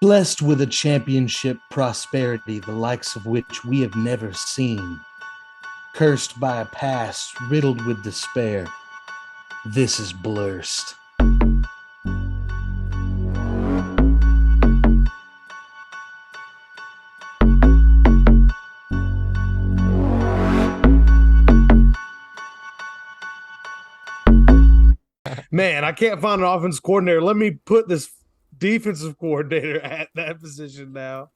Blessed with a championship prosperity, the likes of which we have never seen. Cursed by a past riddled with despair, this is Blursed. Man, I can't find an offensive coordinator. Let me put this defensive coordinator at that position now.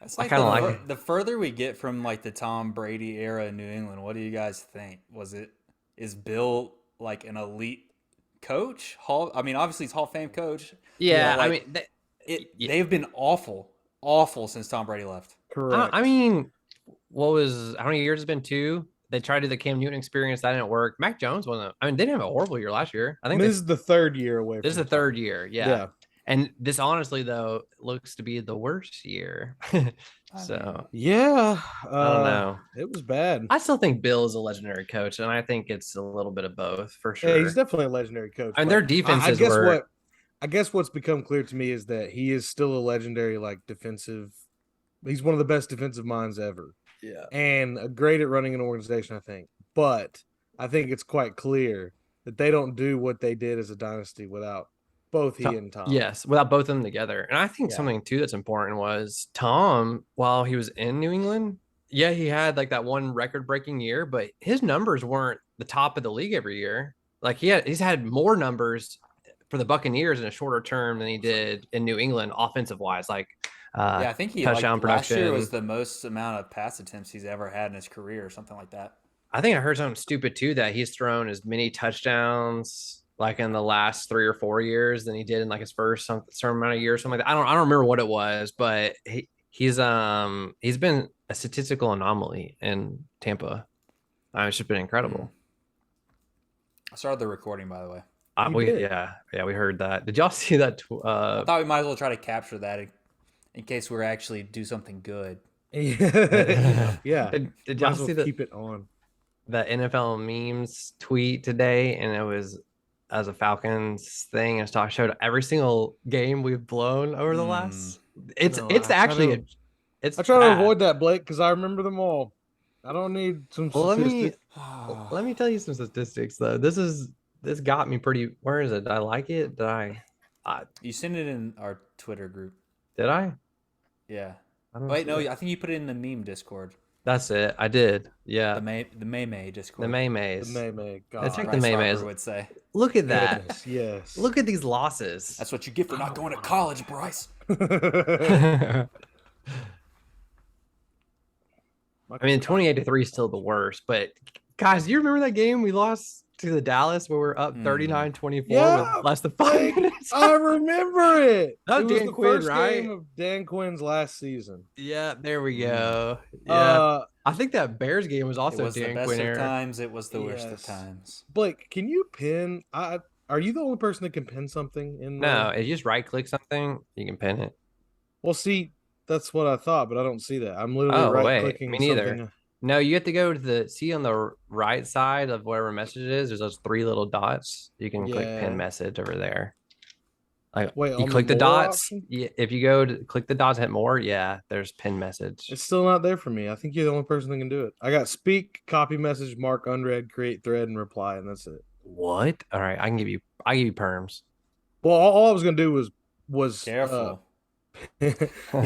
That's I like kind of like it. the further we get from like the Tom Brady era in New England. What do you guys think? Is Bill like an elite coach? I mean, obviously he's Hall of Fame coach. Yeah, But, I like, mean, yeah. they've been awful since Tom Brady left. Correct. I mean, how many years has it been? Two. They tried to do the Cam Newton experience. That didn't work. Mac Jones wasn't. I mean, they didn't have a horrible year last year. I think this is the third year away. This is the the third top. year. Yeah. And this honestly, though, looks to be the worst year. So yeah, I don't know. It was bad. I still think Bill is a legendary coach, and I think it's a little bit of both for sure. Yeah, he's definitely a legendary coach. And their defenses I guess what's become clear to me is that he is still a legendary, like, defensive. He's one of the best defensive minds ever. Yeah. And great at running an organization, I think. But I think it's quite clear that they don't do what they did as a dynasty without both he and Tom. Yes, without both of them together. And I think something too that's important was Tom, while he was in New England, yeah, he had like that one record-breaking year, but his numbers weren't the top of the league every year. Like he's had more numbers for the Buccaneers in a shorter term than he did in New England offensive wise. Like I think he touchdown production. Last year was the most amount of pass attempts he's ever had in his career, or something like that. I think I heard something stupid too, that he's thrown as many touchdowns like in the last 3 or 4 years than he did in like his first certain amount of years, something like that. I don't remember what it was, but he's been a statistical anomaly in Tampa. It's just been incredible. I started the recording, by the way. We heard that. Did y'all see that? I thought we might as well try to capture that in case we're actually do something good. Yeah. Did y'all see keep it on the NFL memes tweet today? And it was as a Falcons thing, and showed every single game we've blown over the last. I try to avoid that, Blake, because I remember them all. I don't need some statistics. Let me tell you some statistics though. This got me pretty. Where is it? Did I like it? Did I? You sent it in our Twitter group. Did I? Yeah. Wait, no. I think you put it in the meme Discord. That's it. I did. Yeah. The May Discord. The May-Mays. The May-May. Let's check the May-Mays. Would say. Look at that. Yes. Look at these losses. That's what you get for not going to college, Bryce. I mean, 28-3 is still the worst, but guys, do you remember that game we lost to the Dallas where we're up 39-24 with less than 5 minutes? I remember it. That was Dan the Quinn, first right? game of Dan Quinn's last season. Yeah, there we go. Yeah, I think that Bears game was also it was Dan the best Quinn of era. times. It was the worst of times. Blake, can you pin? Are you the only person that can pin something in? No, if you just right-click something, you can pin it. Well, see, that's what I thought, but I don't see that. I'm literally right-clicking. Me neither. No, you have to go to see on the right side of whatever message it is. There's those 3 little dots. You can click pin message over there. Like, you click the dots. If you go to click the dots, hit more. Yeah, there's pin message. It's still not there for me. I think you're the only person that can do it. I got speak, copy message, mark unread, create thread, and reply, and that's it. What? All right, I give you perms. Well, all I was gonna do was careful.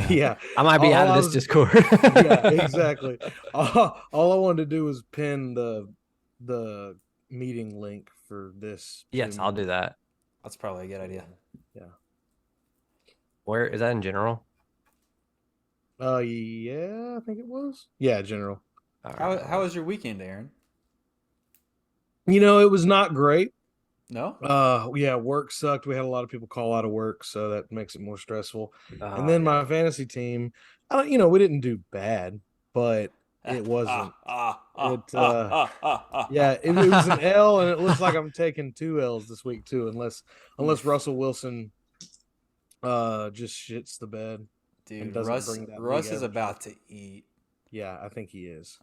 Yeah, I might be out of this Discord. Yeah, exactly. All I wanted to do was pin the meeting link for this. Yes, I'll do that. That's probably a good idea. Yeah. Where is that in general? Yeah, I think it was. Yeah, general. How was your weekend, Aaron? It was not great. No? Yeah, work sucked. We had a lot of people call out of work, so that makes it more stressful. And then my fantasy team, we didn't do bad, but it wasn't. Yeah, it was an L, and it looks like I'm taking 2 L's this week too, unless Russell Wilson just shits the bed. Dude, Russ is about to eat. Yeah, I think he is.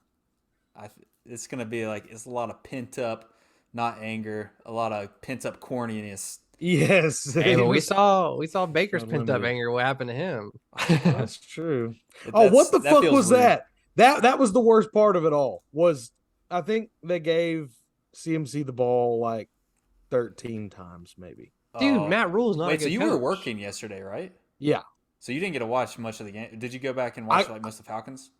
It's gonna be like, it's a lot of pent up, not anger, a lot of pent up corniness Yes. Hey, but we saw Baker's pent up unlimited. anger. What happened to him? That's true. What the fuck was weird. That was the worst part of it all. Was I think they gave CMC the ball like 13 times, maybe. Dude, Matt Rule's not a Wait, good so you coach. were working yesterday, right? Yeah. So you didn't get to watch much of the game. Did you go back and watch like most of the Falcons?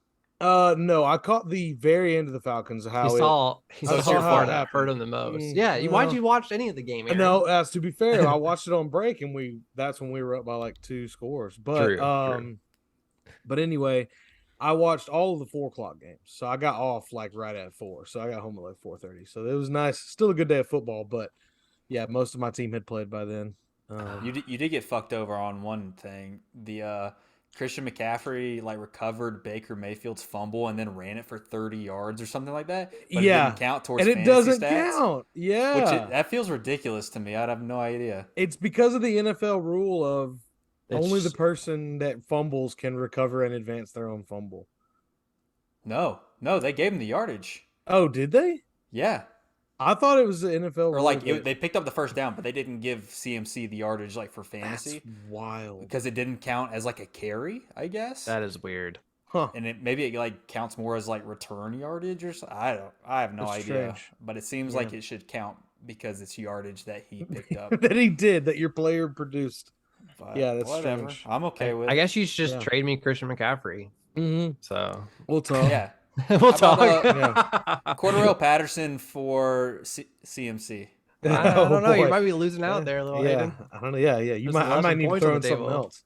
No, I caught the very end of the Falcons. He saw saw the how part it that happened. hurt him the most. Why'd you watch any of the game, Aaron? No, as to be fair, I watched it on break, and that's when we were up by like 2 scores. But True. But anyway, I watched all of the 4:00 games, so I got off like right at 4. So I got home at like 4:30. So it was nice. Still a good day of football, but yeah, most of my team had played by then. You did get fucked over on one thing. The Christian McCaffrey like recovered Baker Mayfield's fumble and then ran it for 30 yards or something like that. But it didn't count towards and it fantasy doesn't stats, count. Yeah, that feels ridiculous to me. I'd have no idea. It's because of the NFL rule of only the person that fumbles can recover and advance their own fumble. No, they gave him the yardage. Oh, did they? Yeah. I thought it was the NFL or like rule they picked up the first down, but they didn't give CMC the yardage like for fantasy. That's wild. Because it didn't count as like a carry, I guess. That is weird. Huh. And maybe it like counts more as like return yardage or something. I have no idea. Strange. But it seems like it should count because it's yardage that he picked up. that your player produced. But yeah, that's whatever. strange. I'm okay with it. I guess you should just trade me Christian McCaffrey. Mm-hmm. So we'll talk. Yeah. we'll talk. Cordarrelle Patterson for CMC. I don't know. You might be losing out there a little. Yeah, Hayden. I don't know. Yeah. I might need to throw in something else.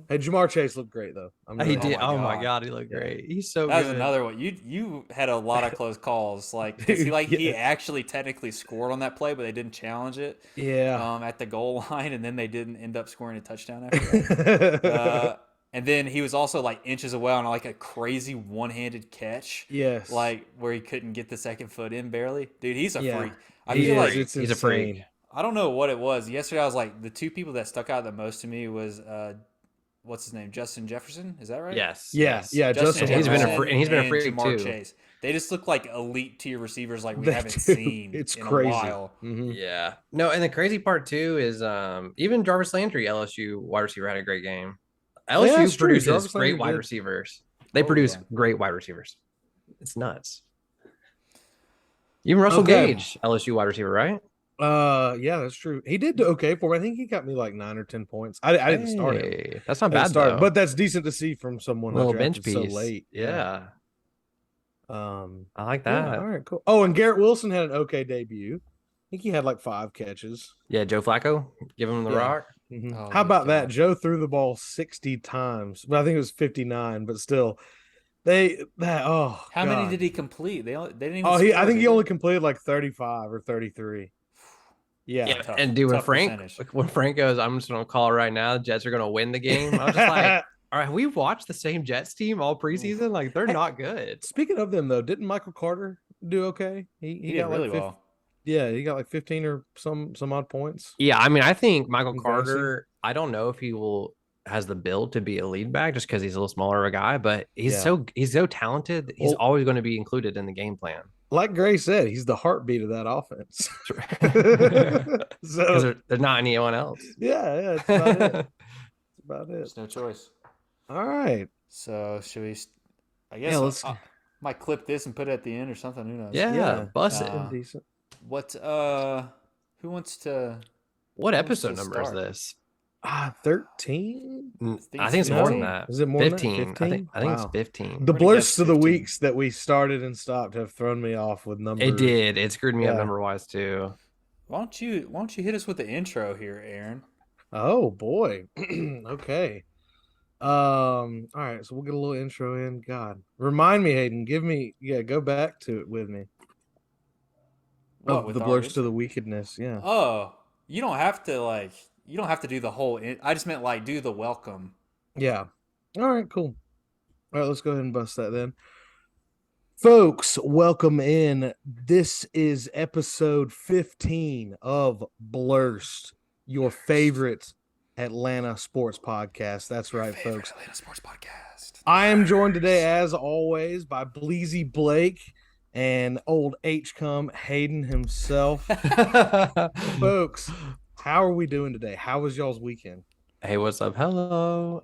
Hey, Jamar Chase looked great though. He did. Oh my god, he looked great. He's so that good. That was another one. You had a lot of close calls. Like he actually technically scored on that play, but they didn't challenge it. Yeah. At the goal line, and then they didn't end up scoring a touchdown after that. And then he was also like inches away on like a crazy one-handed catch. Yes. Like where he couldn't get the second foot in barely. Dude, he's a freak. I feel like he's a freak. I don't know what it was. Yesterday I was like the two people that stuck out the most to me was what's his name? Justin Jefferson? Is that right? Yes. Yeah. Justin he's been a freak Jamar too. Chase. They just look like elite tier receivers like we haven't seen in crazy. A while. Mm-hmm. Yeah. No, and the crazy part too is even Jarvis Landry, LSU wide receiver, had a great game. LSU produces great wide receivers. They produce great wide receivers. It's nuts. Even Russell Gage, LSU wide receiver, right? Yeah, that's true. He did okay for me. I think he got me like 9 or 10 points. I didn't start him. That's not bad though. But that's decent to see from someone a little bench piece so late. Yeah. I like that. Yeah, all right, cool. Oh, and Garrett Wilson had an okay debut. I think he had like 5 catches. Yeah, Joe Flacco, give him the rock. Mm-hmm. How about that? Joe threw the ball 60 times. Well, I think it was 59, but still, how many did he complete? They didn't even. I think he only completed like 35 or 33. Yeah. Tough, and dude, when Frank goes, I'm just gonna call it right now. The Jets are gonna win the game. I was just like, all right, we've watched the same Jets team all preseason. Like they're not good. Speaking of them though, didn't Michael Carter do okay? He got really well. Yeah, he got like 15 or some odd points. Yeah, I mean, I think Michael Carter, I don't know if he has the build to be a lead back just because he's a little smaller of a guy, but he's so talented. He's always going to be included in the game plan. Like Gray said, he's the heartbeat of that offense. Because there's not anyone else. Yeah, that's about it. That's about it. There's no choice. All right. So should we? I guess might clip this and put it at the end or something. Who knows? Yeah. Bust it. Decent. What? Who wants to? What episode number is this? 13. I think it's more than that. Is it more 15? than that? 15? I think it's 15. The blurs of the weeks that we started and stopped have thrown me off with numbers. It did. It screwed me up number wise too. Why don't you hit us with the intro here, Aaron? Oh boy. Okay. All right. So we'll get a little intro in. God, remind me, Hayden. Go back to it with me. Of the blurs to the wickedness. Yeah. Oh, you don't have to do the whole. I just meant like do the welcome. Yeah. All right. Cool. All right. Let's go ahead and bust that then. Folks, welcome in. This is episode 15 of Blursed, your favorite Atlanta sports podcast. That's right, folks. Atlanta sports podcast. I am joined today, as always, by Bleezy Blake. and old H-cum Hayden himself. Folks, how are we doing today? How was y'all's weekend? Hey, what's up? Hello.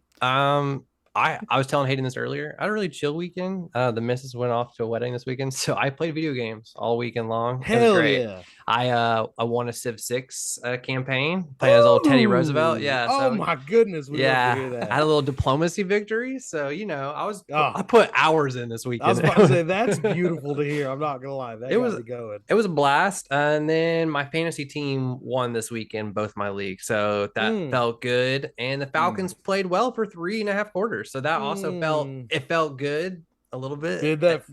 I was telling Hayden this earlier. I had a really chill weekend. The missus went off to a wedding this weekend, so I played video games all weekend long. It was Hell great. yeah. I won a Civ 6 campaign playing as old Teddy Roosevelt. Yeah. Oh So my goodness, we love to hear that. I had a little diplomacy victory. So I Oh, put hours in this weekend. I was about to say that's beautiful to hear. I'm not gonna lie. That It got was me going. it was a blast. And then my fantasy team won this weekend, both my leagues. So that felt good. And the Falcons played well for 3.5 quarters. So that also felt good a little bit. Did that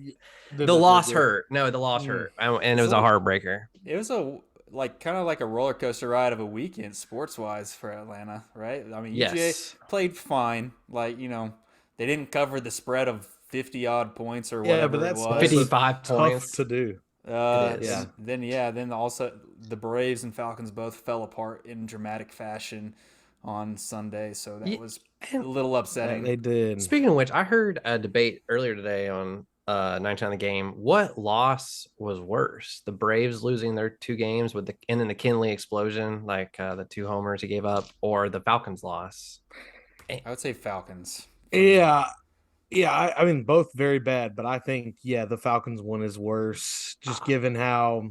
the loss hurt. No, the loss hurt. And it was a heartbreaker. It was kind of like a roller coaster ride of a weekend sports wise for Atlanta, right? I mean, UGA played fine. Like, they didn't cover the spread of 50 odd points or whatever but that's it was. 55 points to do. Then also the Braves and Falcons both fell apart in dramatic fashion on Sunday, so that was a little upsetting. They did. Speaking of which, I heard a debate earlier today on 9 on the game. What loss was worse? The Braves losing their 2 games and then the Kinley explosion, like the 2 homers he gave up, or the Falcons loss? I would say Falcons. Yeah. Yeah, I mean both very bad, but I think the Falcons one is worse, just given how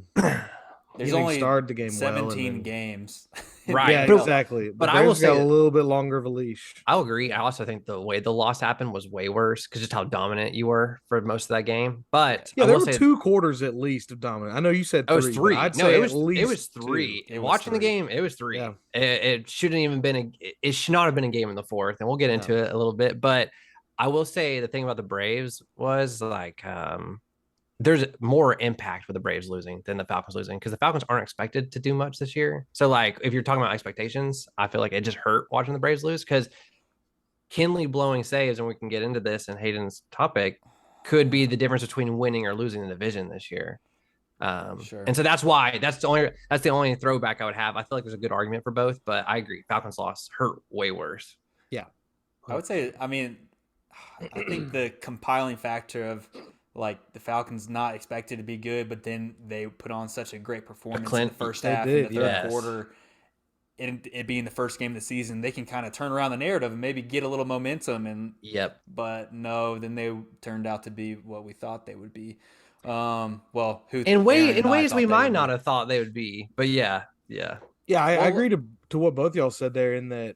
there's only started the game 17 games. Right. Yeah, exactly. But I will say got a little bit longer of a leash. I'll agree. I also think the way the loss happened was way worse because just how dominant you were for most of that game. But there were 2 quarters at least of dominant. I know you said 3. It was 3. I'd say it was 3. Watching the game, it was 3. Yeah. It shouldn't even been it should not have been a game in the 4th, and we'll get into it a little bit. But I will say the thing about the Braves was like there's more impact with the Braves losing than the Falcons losing because the Falcons aren't expected to do much this year. So like if you're talking about expectations, I feel like it just hurt watching the Braves lose because Kinley blowing saves, and we can get into this in Hayden's topic, could be the difference between winning or losing the division this year. Sure. And so that's the only throwback I would have. I feel like there's a good argument for both, but I agree. Falcons loss hurt way worse. Yeah. I would say, I think the compiling factor of like the Falcons not expected to be good, but then they put on such a great performance in the first half and the third quarter. It being the first game of the season, they can kind of turn around the narrative and maybe get a little momentum. But no, then they turned out to be what we thought they would be. In ways we might not have thought they would be, but I agree to what both y'all said there. In that,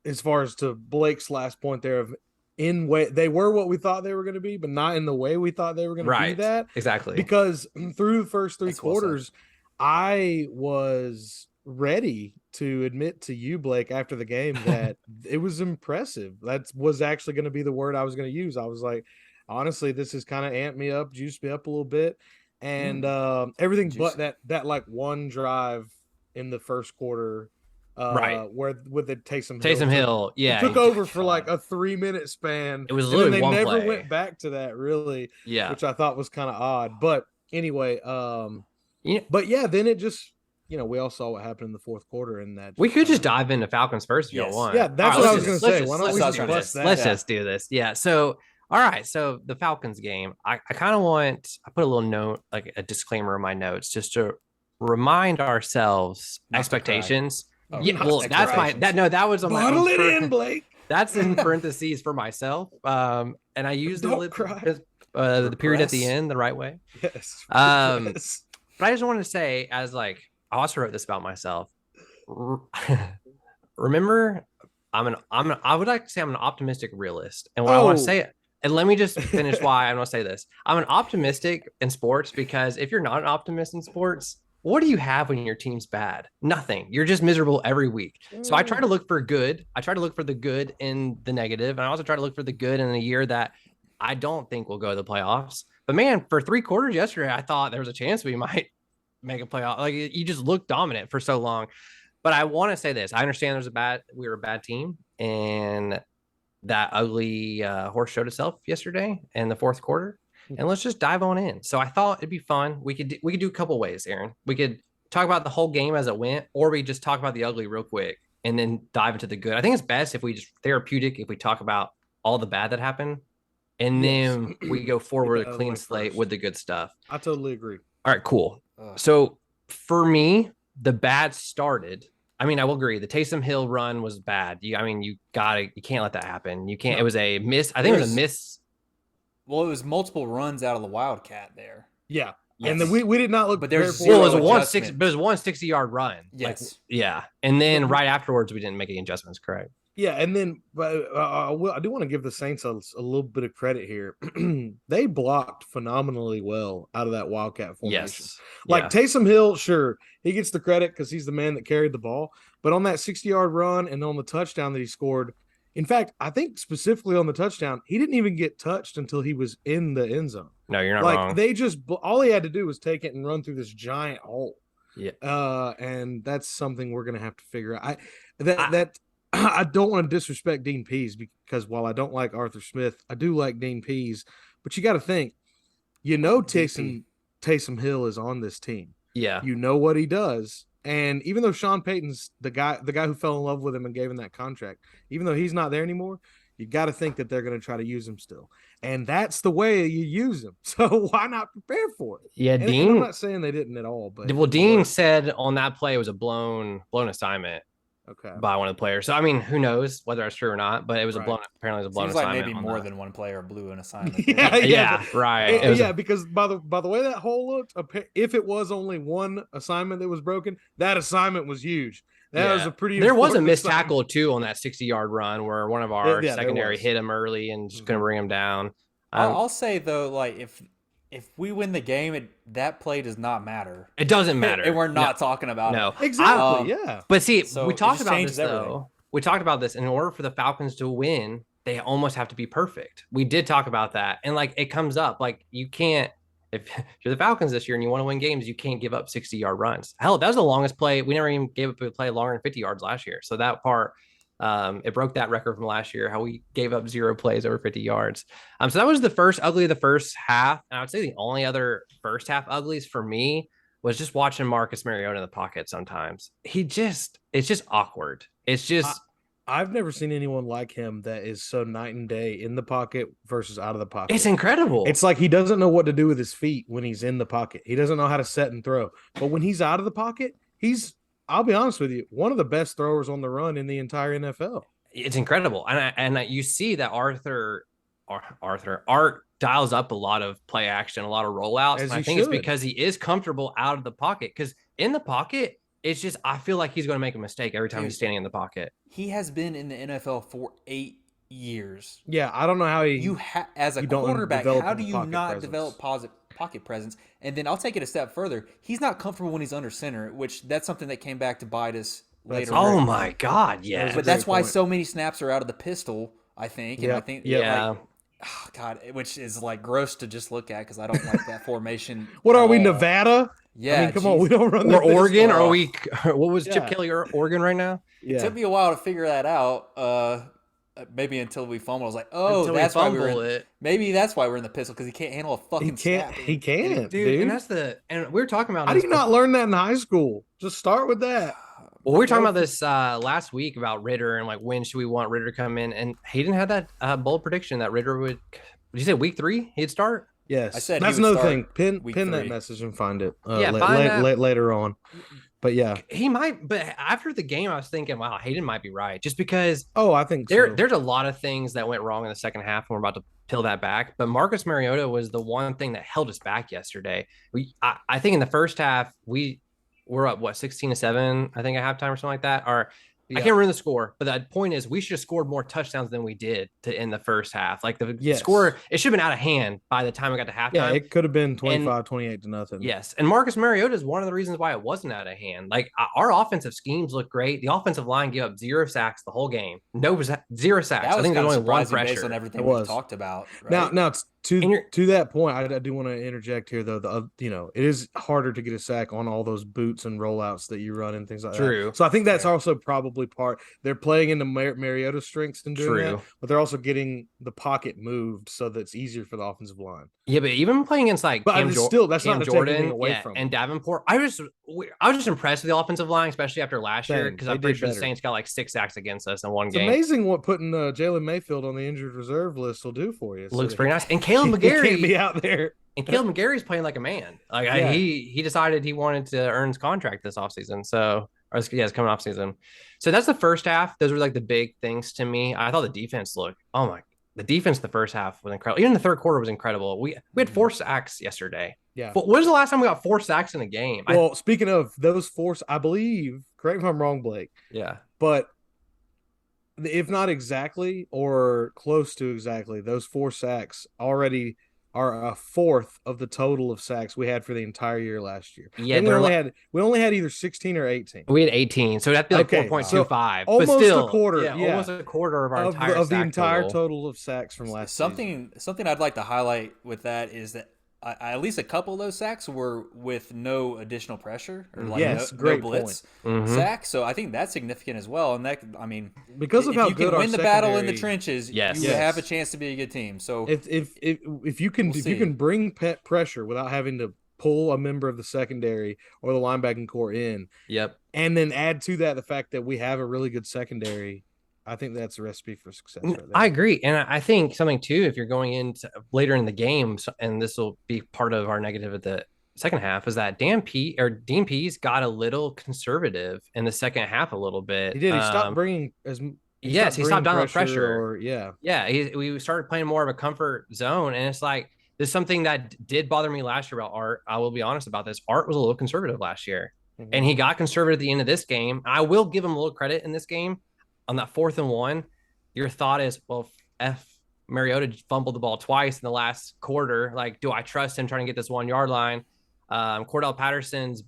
as far as to Blake's last point there of they were what we thought they were going to be, but not in the way we thought they were going to be. That exactly because through the first 3 quarters, I was ready to admit to you, Blake, after the game that it was impressive. That was actually going to be the word I was going to use. I was like, honestly, this has kind of amped me up, juiced me up a little bit, and everything but that like one drive in the first quarter, where with the Taysom Hill, took over for like a 3-minute span. It was literally they one never play. went back to that really, which I thought was kind of odd. But anyway, then it just. We all saw what happened in the 4th quarter, and that we could just dive into Falcons first if you want. Yeah, that's what I was going to say. Why don't we just bust that? Let's just do this. Yeah. So, all right. So the Falcons game, I kind of I put a little note, like a disclaimer in my notes, just to remind ourselves expectations. That was on bottle it in, Blake. That's in parentheses for myself. And I used the period at the end the right way. Yes. But I just wanted to say, as like. I also wrote this about myself. Remember, I would like to say I'm an optimistic realist. And what I want to say, and let me just finish why I'm going to say this. I'm an optimistic in sports because if you're not an optimist in sports, what do you have when your team's bad? Nothing. You're just miserable every week. So I try to look for good. I try to look for the good in the negative. And I also try to look for the good in a year that I don't think will go to the playoffs. But man, for 3 quarters yesterday, I thought there was a chance we might make a playoff. Like you just looked dominant for so long. But I want to say this. I understand we were a bad team, and that ugly horse showed itself yesterday in the 4th quarter. And let's just dive on in. So I thought it'd be fun. We could do a couple ways, Aaron. We could talk about the whole game as it went, or we just talk about the ugly real quick and then dive into the good. I think it's best if we just therapeutic if we talk about all the bad that happened and then we go forward with a clean slate with the good stuff. I totally agree. All right, cool. So for me, the bad started. I mean, I will agree. The Taysom Hill run was bad. You can't let that happen. You can't. No. It was a miss. I think it was a miss. Well, it was multiple runs out of the Wildcat there. Yeah. Yes. And then we did not look. But it was a 160-yard run. Yes. And then right afterwards, we didn't make any adjustments. Correct. Yeah, and then I do want to give the Saints a little bit of credit here. They blocked phenomenally well out of that Wildcat formation. Yes. Taysom Hill, sure, he gets the credit because he's the man that carried the ball. But on that 60-yard run and on the touchdown that he scored, in fact, I think specifically on the touchdown, he didn't even get touched until he was in the end zone. No, you're not wrong. They just all he had to do was take it and run through this giant hole. Yeah. And that's something we're gonna have to figure out. I don't want to disrespect Dean Pease because while I don't like Arthur Smith, I do like Dean Pease. But you got to think, Taysom Hill is on this team. Yeah, you know what he does, and even though Sean Payton's the guy who fell in love with him and gave him that contract, even though he's not there anymore, you got to think that they're going to try to use him still, and that's the way you use him. So why not prepare for it? Yeah, and Dean. I'm not saying they didn't at all, but Dean said on that play it was a blown assignment. Okay. By one of the players. So I mean, who knows whether that's true or not? But it was apparently it was a blown Seems assignment. Like maybe more than one player blew an assignment. Right. Because by the way that hole looked, if it was only one assignment that was broken, that assignment was huge. That was a pretty. There was a missed tackle too on that 60-yard run where one of our secondary hit him early and just couldn't bring him down. I'll say though, like if we win the game, that play does not matter. It doesn't matter. And we're not talking about it. Exactly. But see, we talked about this though. We talked about this. In order for the Falcons to win, they almost have to be perfect. We did talk about that. And it comes up. You can't, if you're the Falcons this year and you want to win games, you can't give up 60-yard runs. Hell, that was the longest play. We never even gave up a play longer than 50 yards last year. So that part, it broke that record from last year, how we gave up 0 plays over 50 yards. So that was the first ugly of the first half. And I would say the only other first half uglies for me was just watching Marcus Mariota in the pocket sometimes. It's just awkward. It's just... I've never seen anyone like him that is so night and day in the pocket versus out of the pocket. It's incredible. It's like he doesn't know what to do with his feet when he's in the pocket. He doesn't know how to set and throw. But when he's out of the pocket, I'll be honest with you, one of the best throwers on the run in the entire NFL. It's incredible. And you see that Art dials up a lot of play action, a lot of rollouts. And I think it's because he is comfortable out of the pocket, because in the pocket, it's just, I feel like he's going to make a mistake every time he's standing in the pocket. He has been in the NFL for 8 years. Yeah, I don't know how as a quarterback, how do you not develop positive pocket presence? And then I'll take it a step further. He's not comfortable when he's under center, which that's something that came back to bite us later. Oh my God, yeah. But that's why so many snaps are out of the pistol, I think. And I think, oh God, which is gross to just look at because I don't like that formation. What are we, Nevada? Yeah, I mean, come on, we don't run. Or Oregon? Are we? What was Chip Kelly? Oregon right now? Yeah. It took me a while to figure that out. Maybe until we fumbled, I was like, "Oh, that's why maybe that's why we're in the pistol, because he can't handle a fucking snap." He can't, dude. And we were talking about. How do you not learn that in high school? Just start with that. Well, we were talking about this last week about Ritter and when should we want Ritter to come in, and he didn't have that bold prediction that Ritter would. Did you say week 3 he'd start? Yes, I said that's another thing. Pin that message and find it. Later on. But yeah, he might. But after the game, I was thinking, wow, Hayden might be right, just because. Oh, I think there's a lot of things that went wrong in the second half, and we're about to peel that back. But Marcus Mariota was the one thing that held us back yesterday. I think in the first half we're up 16-7, I think at halftime or something like that. I can't remember the score, but the point is we should have scored more touchdowns than we did in the first half. The score, it should have been out of hand by the time we got to halftime. Yeah, it could have been 25-28. Yes, and Marcus Mariota is one of the reasons why it wasn't out of hand. Our offensive schemes look great. The offensive line gave up 0 sacks the whole game. 0 sacks. I think there's only one pressure. Based on everything we talked about. Right? Now To that point, I do want to interject here, though. It is harder to get a sack on all those boots and rollouts that you run and things like that. So I think that's also probably part. They're playing into Mariota's strengths and doing that, but they're also getting the pocket moved so that it's easier for the offensive line. Yeah, but even playing against like Cam Jordan away from and Davenport, I was just impressed with the offensive line, especially after last year, because I'm pretty sure the Saints got like 6 sacks against us in one game. It's amazing what putting Jalen Mayfield on the injured reserve list will do for you. Looks pretty nice. And Caleb McGarry can't be out there. And Caleb McGarry's playing like a man. Like he decided he wanted to earn his contract this offseason. So it's coming off season. So that's the first half. Those were like the big things to me. I thought the defense the defense the first half was incredible. Even the third quarter was incredible. We had 4 sacks yesterday. Yeah. But when was the last time we got 4 sacks in a game? Well, speaking of those 4, I believe, correct me if I'm wrong, Blake. Yeah. But if not exactly or close to exactly, those 4 sacks already are a fourth of the total of sacks we had for the entire year last year. Yeah, we only had either 16 or 18. We had 18, so that'd be like 4.25. So almost a quarter. Almost a quarter of our entire total of sacks from last season. Something I'd like to highlight with that is that at least a couple of those sacks were with no additional pressure or like no blitz sacks. So I think that's significant as well. And that, I mean, because of how you can win the battle in the trenches, you have a chance to be a good team. So if you can bring pressure without having to pull a member of the secondary or the linebacking core in, and then add to that the fact that we have a really good secondary, I think that's a recipe for success right there. I agree. And I think something too, if you're going into later in the game, and this will be part of our negative at the second half, is that Dean Pease got a little conservative in the second half a little bit. He did. He stopped bringing he stopped down the pressure. We started playing more of a comfort zone. And it's like, there's something that did bother me last year about Art. I will be honest about this. Art was a little conservative last year. And he got conservative at the end of this game. I will give him a little credit in this game. On that 4th and 1, your thought is, well, Mariota fumbled the ball twice in the last quarter. Like, do I trust him trying to get this 1-yard line? Cordell Patterson's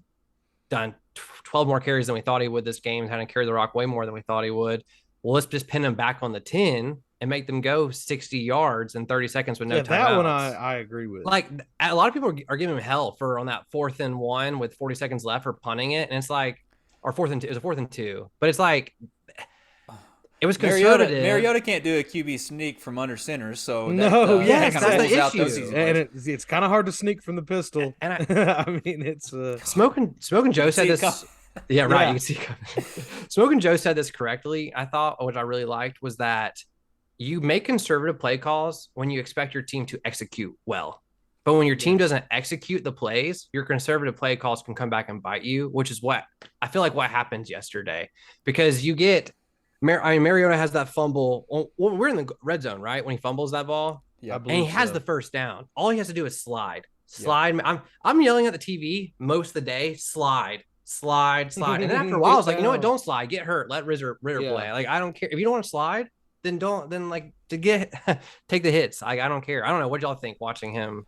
done 12 more carries than we thought he would this game, trying to carry the rock way more than we thought he would. Well, let's just pin him back on the 10 and make them go 60 yards in 30 seconds with no timeouts. That one I agree with. Like, a lot of people are giving him hell for on that 4th and 1 with 40 seconds left for punting it. And it's like, or 4th and 2, it was a 4th and 2. But it's like, it was conservative. Mariota can't do a QB sneak from under center, so that's the issue. And it's kind of hard to sneak from the pistol. And I mean, it's Smoking Joe said this. Yeah, right. You can see Smoking Joe said this correctly. I thought, which I really liked, was that you make conservative play calls when you expect your team to execute well. But when your team doesn't execute the plays, your conservative play calls can come back and bite you, which is what I feel like what happened yesterday, because you get. Mariota has that fumble. Well, we're in the red zone, right? When he fumbles that ball, and he has the first down. All he has to do is slide. I'm yelling at the TV most of the day. Slide. And then after a while, I was like, you know what? Don't slide. Get hurt. Let Ritter play. Like, I don't care if you don't want to slide. Then don't. Then like to get take the hits. I don't care. I don't know what y'all think watching him.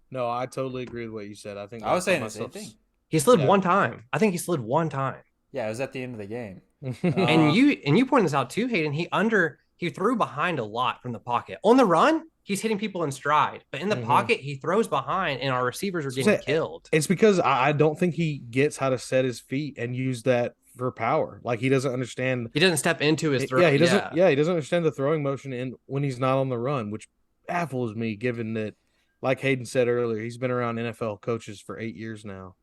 No, I totally agree with what you said. I think I was saying the same thing. He slid one time. I think he slid one time. Yeah, it was at the end of the game. And you pointed this out too, Hayden. He threw behind a lot from the pocket. On the run, he's hitting people in stride, but in the pocket, he throws behind, and our receivers are getting killed. It's because I don't think he gets how to set his feet and use that for power. Like, he doesn't understand. He doesn't step into his throw. Yeah, he doesn't. Yeah, he doesn't understand the throwing motion when he's not on the run, which baffles me, given that, like Hayden said earlier, he's been around NFL coaches for 8 years now.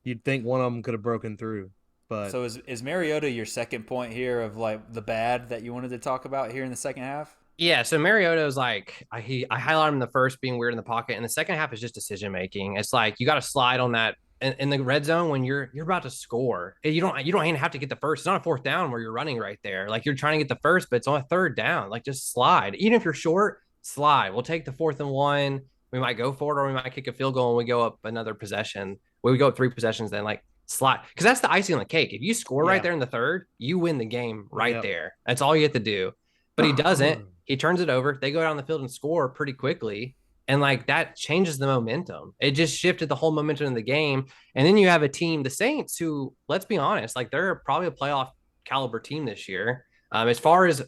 You'd think one of them could have broken through. But so is Mariota your second point here of like the bad that you wanted to talk about here in the second half? Yeah, so Mariota is like I highlighted him in the first being weird in the pocket, and the second half is just decision making. It's like you got to slide on that in the red zone when you're about to score. You don't even have to get the first. It's not a 4th down where you're running right there. Like, you're trying to get the first, but it's on a 3rd down. Like, just slide. Even if you're short, slide. We'll take the 4th and 1. We might go for it, or we might kick a field goal and we go up another possession. We go up 3 possessions, then like slide, because that's the icing on the cake. If you score right there in the 3rd, you win the game right there. That's all you have to do. But he doesn't. He turns it over. They go down the field and score pretty quickly, and like that changes the momentum. It just shifted the whole momentum of the game. And then you have a team, the Saints, who, let's be honest, like, they're probably a playoff caliber team this year. As far as,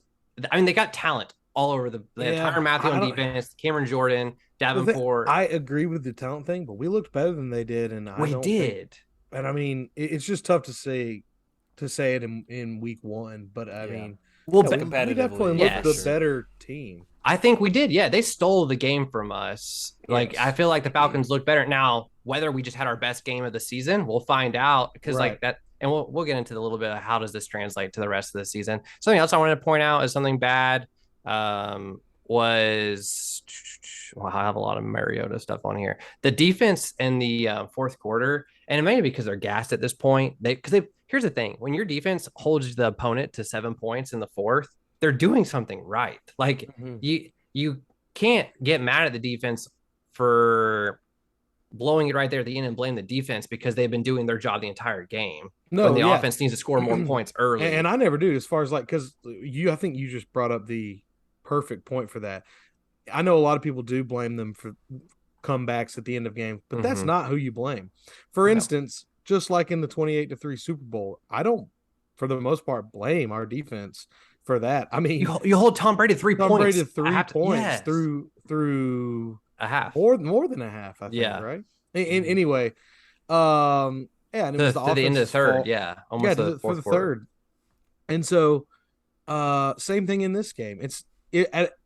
I mean, they got talent all over the entire Matthew on defense, Cameron Jordan, Davenport. I agree with the talent thing, but we looked better than they did, and we did. And I mean, it's just tough to say it in week one, but I mean, we definitely looked the better team. I think we did. Yeah, they stole the game from us. Like, I feel like the Falcons look better now. Whether we just had our best game of the season, we'll find out, because like that. And we'll get into a little bit of how does this translate to the rest of the season. Something else I wanted to point out is something bad. Was I have a lot of Mariota stuff on here. The defense in the fourth quarter, and it may be because they're gassed at this point. Here's the thing: when your defense holds the opponent to 7 points in the fourth, they're doing something right. Like you can't get mad at the defense for blowing it right there at the end and blame the defense because they've been doing their job the entire game. No, when the offense needs to score more points early. And I never do, as far as like, because I think you just brought up the perfect point for that. I know a lot of people do blame them for comebacks at the end of games, but that's not who you blame. For instance, just like in the 28-3 Super Bowl, I don't, for the most part, blame our defense for that. I mean, you hold Tom Brady 3 points. Tom Brady 3 points through a half, more than a half. I think, right? Anyway, and it was to the end of the third, almost for the third. And so, same thing in this game.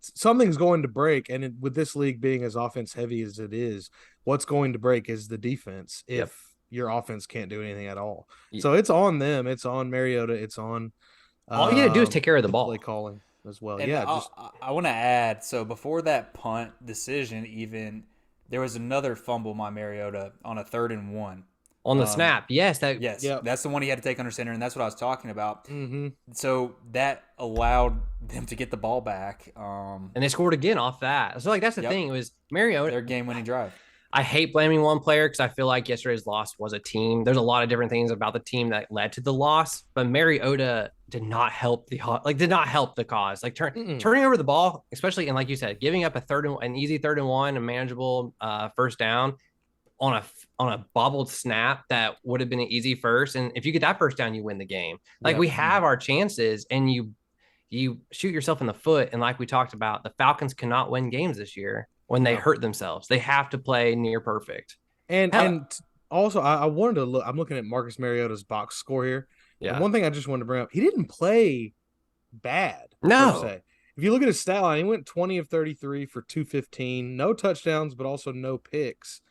Something's going to break, and with this league being as offense heavy as it is, what's going to break is the defense. If your offense can't do anything at all, so it's on them. It's on Mariota. It's on. All you got to do is take care of the ball. Play calling as well. And I want to add. So before that punt decision, even there was another fumble by Mariota on a 3rd and 1. On the snap, yes. That's the one he had to take under center, and that's what I was talking about. So that allowed them to get the ball back. And they scored again off that. So, like, that's the thing. It was Mariota. Their game-winning drive. I hate blaming one player because I feel like yesterday's loss was a team. There's a lot of different things about the team that led to the loss, but Mariota did not help the cause. Like turning over the ball, especially, and like you said, giving up an easy 3rd and 1, a manageable first down on a bobbled snap that would have been an easy first. And if you get that first down, you win the game. Like we have our chances, and you shoot yourself in the foot. And like we talked about, the Falcons cannot win games this year when they hurt themselves. They have to play near perfect. And also, I wanted to look. I'm looking at Marcus Mariota's box score here. Yeah. And one thing I just wanted to bring up: he didn't play bad. No. Per se. If you look at his stat line, he went 20 of 33 for 215, no touchdowns, but also no picks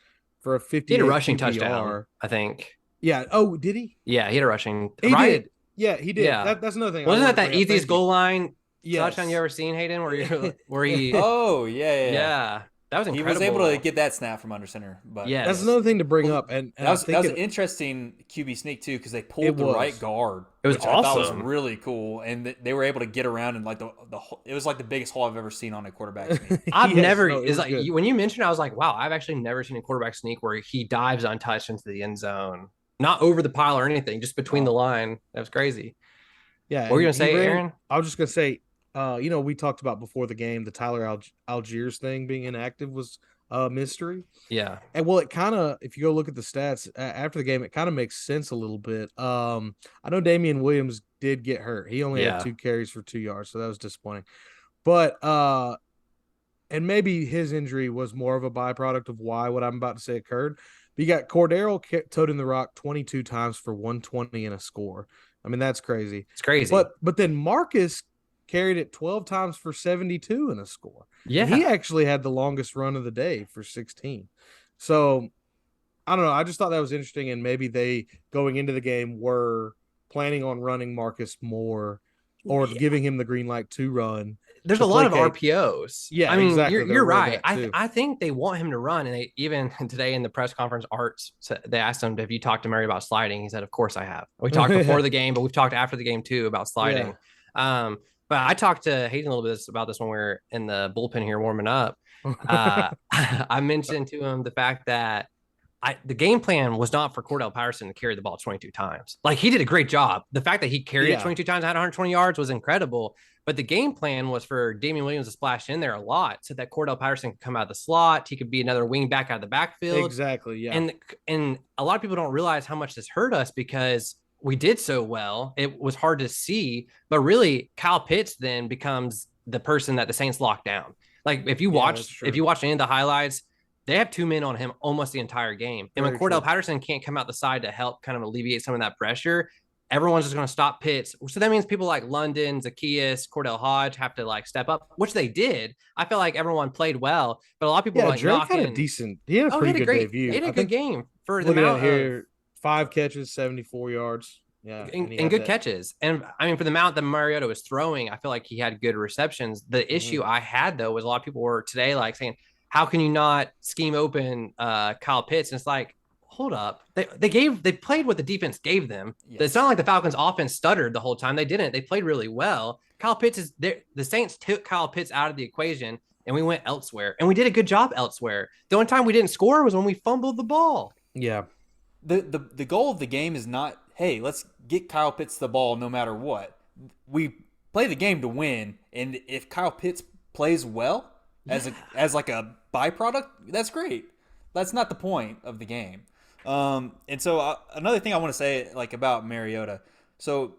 for a 50. He had a rushing touchdown, I think. Yeah. Oh, did he? Yeah, he had a rushing. He did. Yeah, he did. Yeah. That's another thing. Wasn't that easiest goal line touchdown you ever seen, Hayden? Where he? Oh yeah. That was incredible. He was able to get that snap from under center. But yeah, that's another thing to bring up. And that was an interesting QB sneak too, because they pulled the right guard. It was awesome. I thought was really cool, and they were able to get around and like it was like the biggest hole I've ever seen on a quarterback sneak. When you mentioned, I was like, wow, I've actually never seen a quarterback sneak where he dives untouched into the end zone, not over the pile or anything, just between the line. That was crazy. Yeah. What were you gonna say, Aaron? I was just gonna say. We talked about before the game, the Tyler Algiers thing being inactive was a mystery. Yeah. And well, it kind of, if you go look at the stats after the game, it kind of makes sense a little bit. I know Damian Williams did get hurt. He only had 2 carries for 2 yards, so that was disappointing. But, and maybe his injury was more of a byproduct of why what I'm about to say occurred. But you got Cordero toting the rock 22 times for 120 and a score. I mean, that's crazy. It's crazy. But then Marcus carried it 12 times for 72 and a score. Yeah. And he actually had the longest run of the day for 16. So, I don't know. I just thought that was interesting, and maybe they, going into the game, were planning on running Marcus more or giving him the green light to run. There's a lot of RPOs. Yeah, I mean, exactly. You're right. I think they want him to run, and they even today in the press conference, they asked him, "Have you talked to Murray about sliding?" He said, "Of course I have." We talked before the game, but we've talked after the game too about sliding. Yeah. But I talked to Hayden a little bit about this when we were in the bullpen here warming up. I mentioned to him the fact that the game plan was not for Cordell Patterson to carry the ball 22 times. Like, he did a great job. The fact that he carried it 22 times, had 120 yards was incredible. But the game plan was for Damian Williams to splash in there a lot so that Cordell Patterson could come out of the slot. He could be another wing back out of the backfield. Exactly, yeah. And a lot of people don't realize how much this hurt us because we did so well. It was hard to see, but really Kyle Pitts then becomes the person that the Saints locked down. Like if you Yeah, watch any of the highlights, they have 2 men on him almost the entire game. And when Very Cordell true. Patterson can't come out the side to help kind of alleviate some of that pressure, everyone's just going to stop Pitts. So that means people like London, Zacchaeus, Cordell Hodge have to like step up, which they did. I feel like everyone played well, but a lot of people were like Drake had a knocking. decent. He had a pretty good debut. He had a good game for the looking amount at here, of 5 catches, 74 yards. Yeah, and good catches. And I mean, for the amount that Mariota was throwing, I feel like he had good receptions. The issue I had though was a lot of people were today like saying, "How can you not scheme open Kyle Pitts?" And it's like, hold up, they played what the defense gave them. Yes. It's not like the Falcons' offense stuttered the whole time. They didn't. They played really well. Kyle Pitts is there. The Saints took Kyle Pitts out of the equation, and we went elsewhere, and we did a good job elsewhere. The only time we didn't score was when we fumbled the ball. Yeah. The goal of the game is not, hey, let's get Kyle Pitts the ball no matter what. We play the game to win, and if Kyle Pitts plays well as like a byproduct, that's great. That's not the point of the game. And so another thing I want to say like about Mariota. So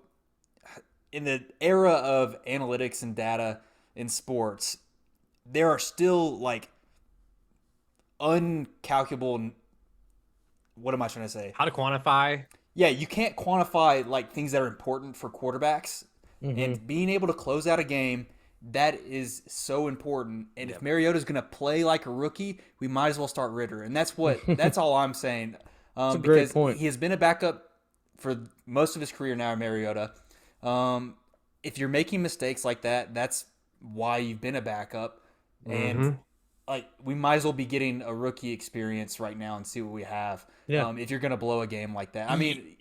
in the era of analytics and data in sports, there are still like uncalculable. What am I trying to say? How to quantify? Yeah, you can't quantify like things that are important for quarterbacks, and being able to close out a game, that is so important. And if Mariota's going to play like a rookie, we might as well start Ritter, and that's all I'm saying. That's a because great point. He has been a backup for most of his career now, Mariota. If you're making mistakes like that, that's why you've been a backup, and like we might as well be getting a rookie experience right now and see what we have. Yeah. If you're going to blow a game like that. I mean,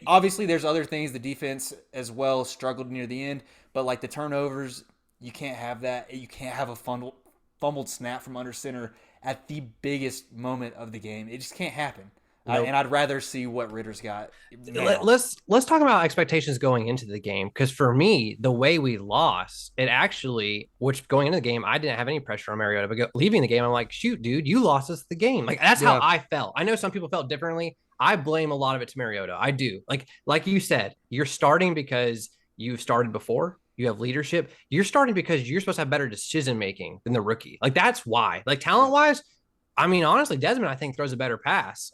obviously there's other things. The defense as well struggled near the end, but like the turnovers, you can't have that. You can't have a fumbled snap from under center at the biggest moment of the game. It just can't happen. Nope. And I'd rather see what Ritter's got now. Let's talk about expectations going into the game, because for me, the way we lost, it actually, which going into the game, I didn't have any pressure on Mariota, but leaving the game, I'm like, shoot, dude, you lost us the game. Like that's how I felt. I know some people felt differently. I blame a lot of it to Mariota. I do. Like you said, you're starting because you've started before. You have leadership. You're starting because you're supposed to have better decision making than the rookie. Like that's why. Like talent wise, I mean, honestly, Desmond I think throws a better pass.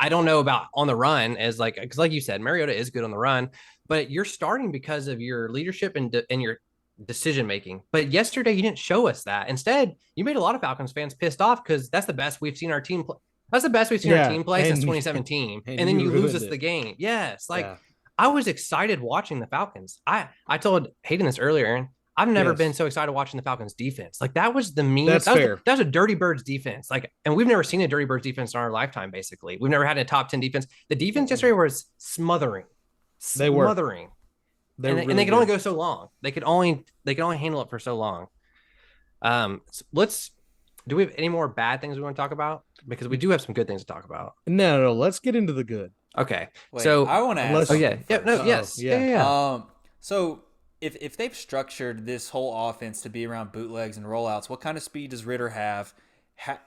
I don't know about on the run as like, because like you said, Mariota is good on the run, but you're starting because of your leadership and your decision making. But yesterday you didn't show us that. Instead, you made a lot of Falcons fans pissed off because that's the best we've seen our team play. That's the best we've seen our team play since 2017. And then you lose us the game. Yes. Like I was excited watching the Falcons. I told Hayden this earlier, and I've never been so excited watching the Falcons defense. Like that was the meanest. That was a Dirty Birds defense. Like, and we've never seen a Dirty Birds defense in our lifetime. Basically, we've never had a top 10 defense. The defense yesterday was smothering. They were, and they could only go so long. They could only handle it for so long. Do we have any more bad things we want to talk about? Because we do have some good things to talk about. No. Let's get into the good. Okay. Wait, so I want to ask. So if they've structured this whole offense to be around bootlegs and rollouts, what kind of speed does Ritter have?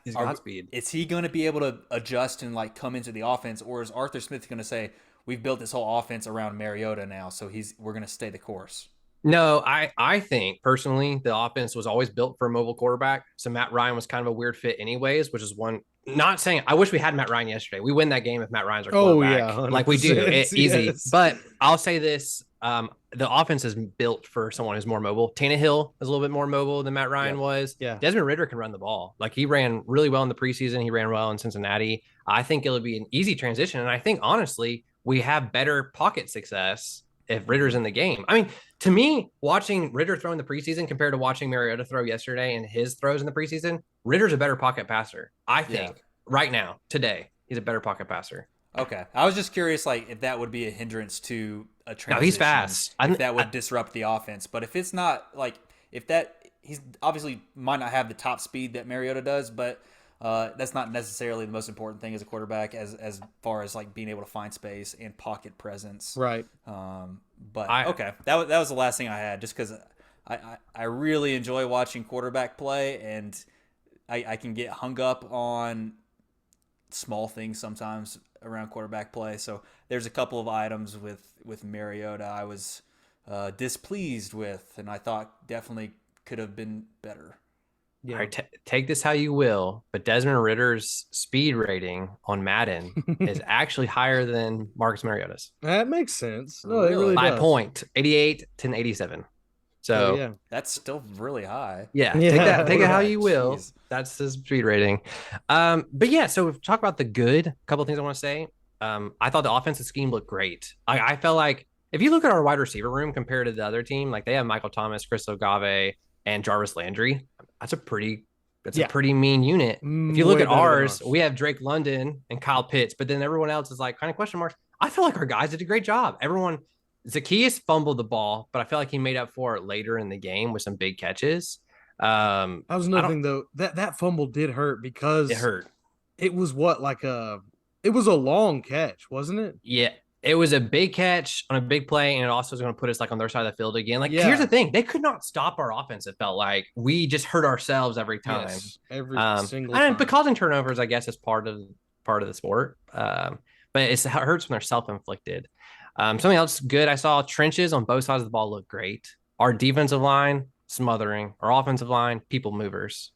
He's got speed. Is he going to be able to adjust and like come into the offense, or is Arthur Smith going to say, "We've built this whole offense around Mariota now, so we're going to stay the course"? No, I think personally the offense was always built for a mobile quarterback. So Matt Ryan was kind of a weird fit anyways, which is one. Not saying I wish we had Matt Ryan yesterday. We win that game if Matt Ryan's our quarterback. Oh, yeah, like we do. Easy. But I'll say this. The offense is built for someone who's more mobile. Tannehill is a little bit more mobile than Matt Ryan was. Yeah. Desmond Ridder can run the ball. Like he ran really well in the preseason. He ran well in Cincinnati. I think it'll be an easy transition. And I think honestly, we have better pocket success if Ritter's in the game. I mean, to me, watching Ritter throw in the preseason compared to watching Mariota throw yesterday and his throws in the preseason, Ritter's a better pocket passer. I think right now, today, he's a better pocket passer. Okay. I was just curious, like, if that would be a hindrance to a transition. No, he's fast. If that would disrupt the offense. But if it's not, like, he's obviously might not have the top speed that Mariota does, but that's not necessarily the most important thing as a quarterback as far as, like, being able to find space and pocket presence. Right. Okay. That was the last thing I had, just because I really enjoy watching quarterback play, and I can get hung up on small things sometimes around quarterback play. So there's a couple of items with Mariota I was displeased with, and I thought definitely could have been better. Yeah. All right, take this how you will, but Desmond Ritter's speed rating on Madden is actually higher than Marcus Mariota's. That makes sense. No, it really by does. By point, 88 to 87. So yeah, that's still really high. Yeah, take it how you will. Jeez. That's his speed rating. But yeah, so we've talked about the good. A couple of things I want to say. I thought the offensive scheme looked great. I felt like if you look at our wide receiver room compared to the other team, like they have Michael Thomas, Chris Olave, and Jarvis Landry. That's a pretty mean unit. If you look at ours, we have Drake London and Kyle Pitts, but then everyone else is like kind of question marks. I feel like our guys did a great job. Zacchaeus fumbled the ball, but I feel like he made up for it later in the game with some big catches. That was another thing though. That fumble did hurt because it hurt. It was it was a long catch, wasn't it? Yeah. It was a big catch on a big play, and it also was going to put us like on their side of the field again. Like, here's the thing: they could not stop our offense. It felt like we just hurt ourselves every time, every single time. But causing turnovers, I guess, is part of the sport. But it hurts when they're self-inflicted. Something else good I saw: trenches on both sides of the ball look great. Our defensive line smothering, our offensive line people movers.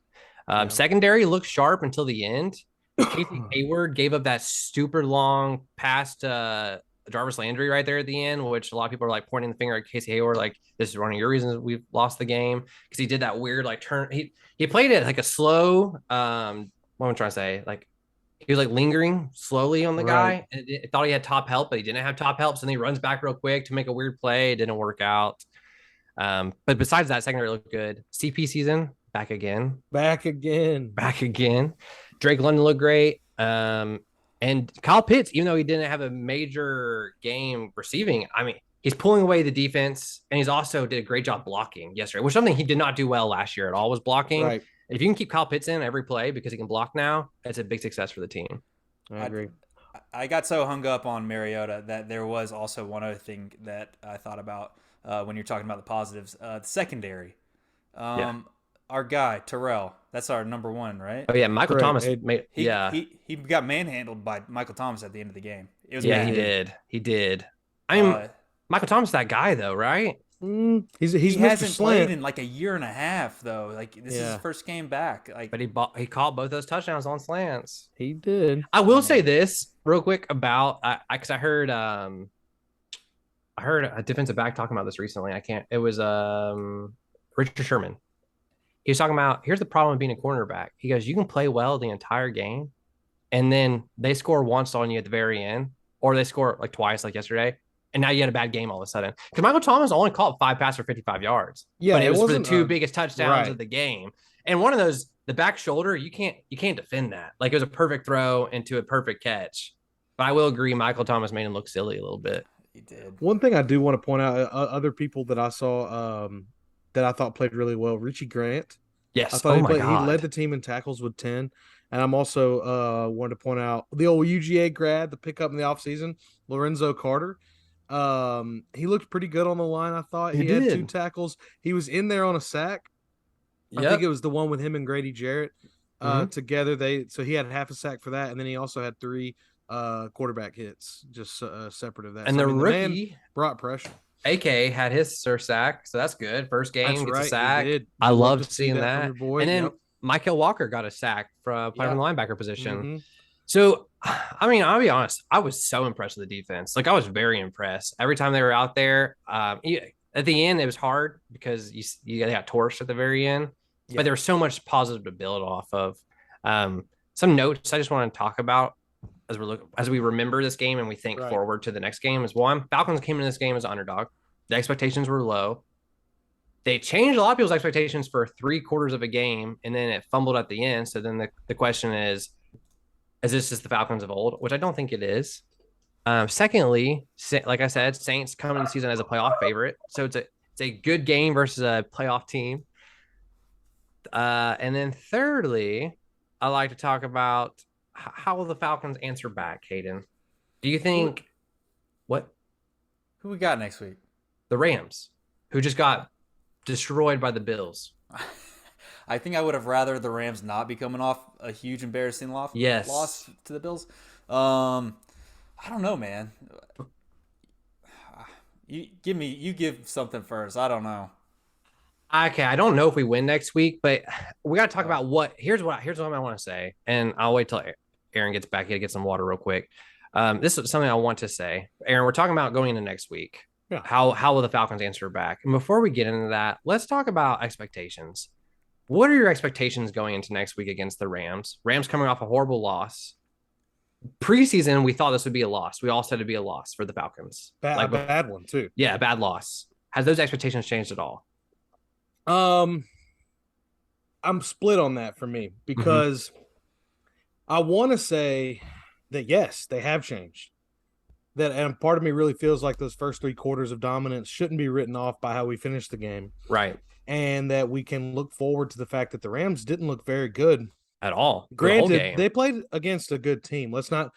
Secondary looked sharp until the end. Casey Hayward gave up that super long pass to Jarvis Landry right there at the end, which a lot of people are like pointing the finger at Casey Hayward, like this is one of your reasons we've lost the game, because he did that weird like turn. He played it like a slow. What am I trying to say? Like he was like lingering slowly on the guy, and it thought he had top help, but he didn't have top help. So then he runs back real quick to make a weird play. It didn't work out. But besides that, secondary looked good. CP season back again. Drake London looked great. And Kyle Pitts, even though he didn't have a major game receiving, I mean, he's pulling away the defense, and he's also did a great job blocking yesterday, which is something he did not do well last year at all, was blocking. Right. If you can keep Kyle Pitts in every play because he can block now, it's a big success for the team. I agree. I got so hung up on Mariota that there was also one other thing that I thought about when you're talking about the positives. The secondary. Our guy, Terrell, that's our number one, right? Oh, yeah, Michael Thomas. He got manhandled by Michael Thomas at the end of the game. He did. Michael Thomas, that guy, though, right? He hasn't played in like a year and a half, though. Like, this is his first game back. Like, but he caught both those touchdowns on slants. He did. I will say this real quick about because I heard a defensive back talking about this recently. It was Richard Sherman. He was talking about, here's the problem with being a cornerback. He goes, you can play well the entire game, and then they score once on you at the very end, or they score like twice, like yesterday, and now you had a bad game all of a sudden. Because Michael Thomas only caught 5 passes for 55 yards. Yeah, but it was for the 2 biggest touchdowns of the game. And one of those, the back shoulder, you can't defend that. Like, it was a perfect throw into a perfect catch. But I will agree, Michael Thomas made him look silly a little bit. He did. One thing I do want to point out, other people that I saw that I thought played really well, Richie Grant. Yes. I thought he led the team in tackles with 10. And I'm also wanted to point out the old UGA grad, the pickup in the offseason, Lorenzo Carter. He looked pretty good on the line, I thought. He had 2 tackles. He was in there on a sack. Yep. I think it was the one with him and Grady Jarrett together. So he had half a sack for that, and then he also had 3 quarterback hits just separate of that. And so, the rookie man brought pressure. AK had his sack, so that's good. First game, gets a sack. I loved seeing that. And then Michael Walker got a sack from playing the linebacker position. Mm-hmm. So, I mean, I'll be honest, I was so impressed with the defense. Like, I was very impressed. Every time they were out there, at the end, it was hard because you got torched at the very end. But there was so much positive to build off of. Some notes I just want to talk about as we remember this game and we think forward to the next game is, one, Falcons came into this game as an underdog. The expectations were low. They changed a lot of people's expectations for 3/4 of a game, and then it fumbled at the end. So then the question is this just the Falcons of old? Which I don't think it is. Secondly, like I said, Saints come in the season as a playoff favorite. So it's a good game versus a playoff team. And then thirdly, I like to talk about how will the Falcons answer back, Hayden? Do you think what? Who we got next week? The Rams, who just got destroyed by the Bills. I think I would have rather the Rams not be coming off a huge embarrassing loss to the Bills. I don't know, man. You give something first. I don't know. Okay, I don't know if we win next week, but we got to talk about here's what I want to say, and I'll wait till Aaron gets back here to get some water real quick. This is something I want to say. Aaron, we're talking about going into next week. Yeah. How will the Falcons answer back? And before we get into that, let's talk about expectations. What are your expectations going into next week against the Rams? Rams coming off a horrible loss. Preseason, we thought this would be a loss. We all said it'd be a loss for the Falcons. A bad one too. Yeah, a bad loss. Has those expectations changed at all? I'm split on that for me because I want to say that yes, they have changed. And part of me really feels like those first 3 quarters of dominance shouldn't be written off by how we finished the game. Right. And that we can look forward to the fact that the Rams didn't look very good at all. Granted, they played against a good team. Let's not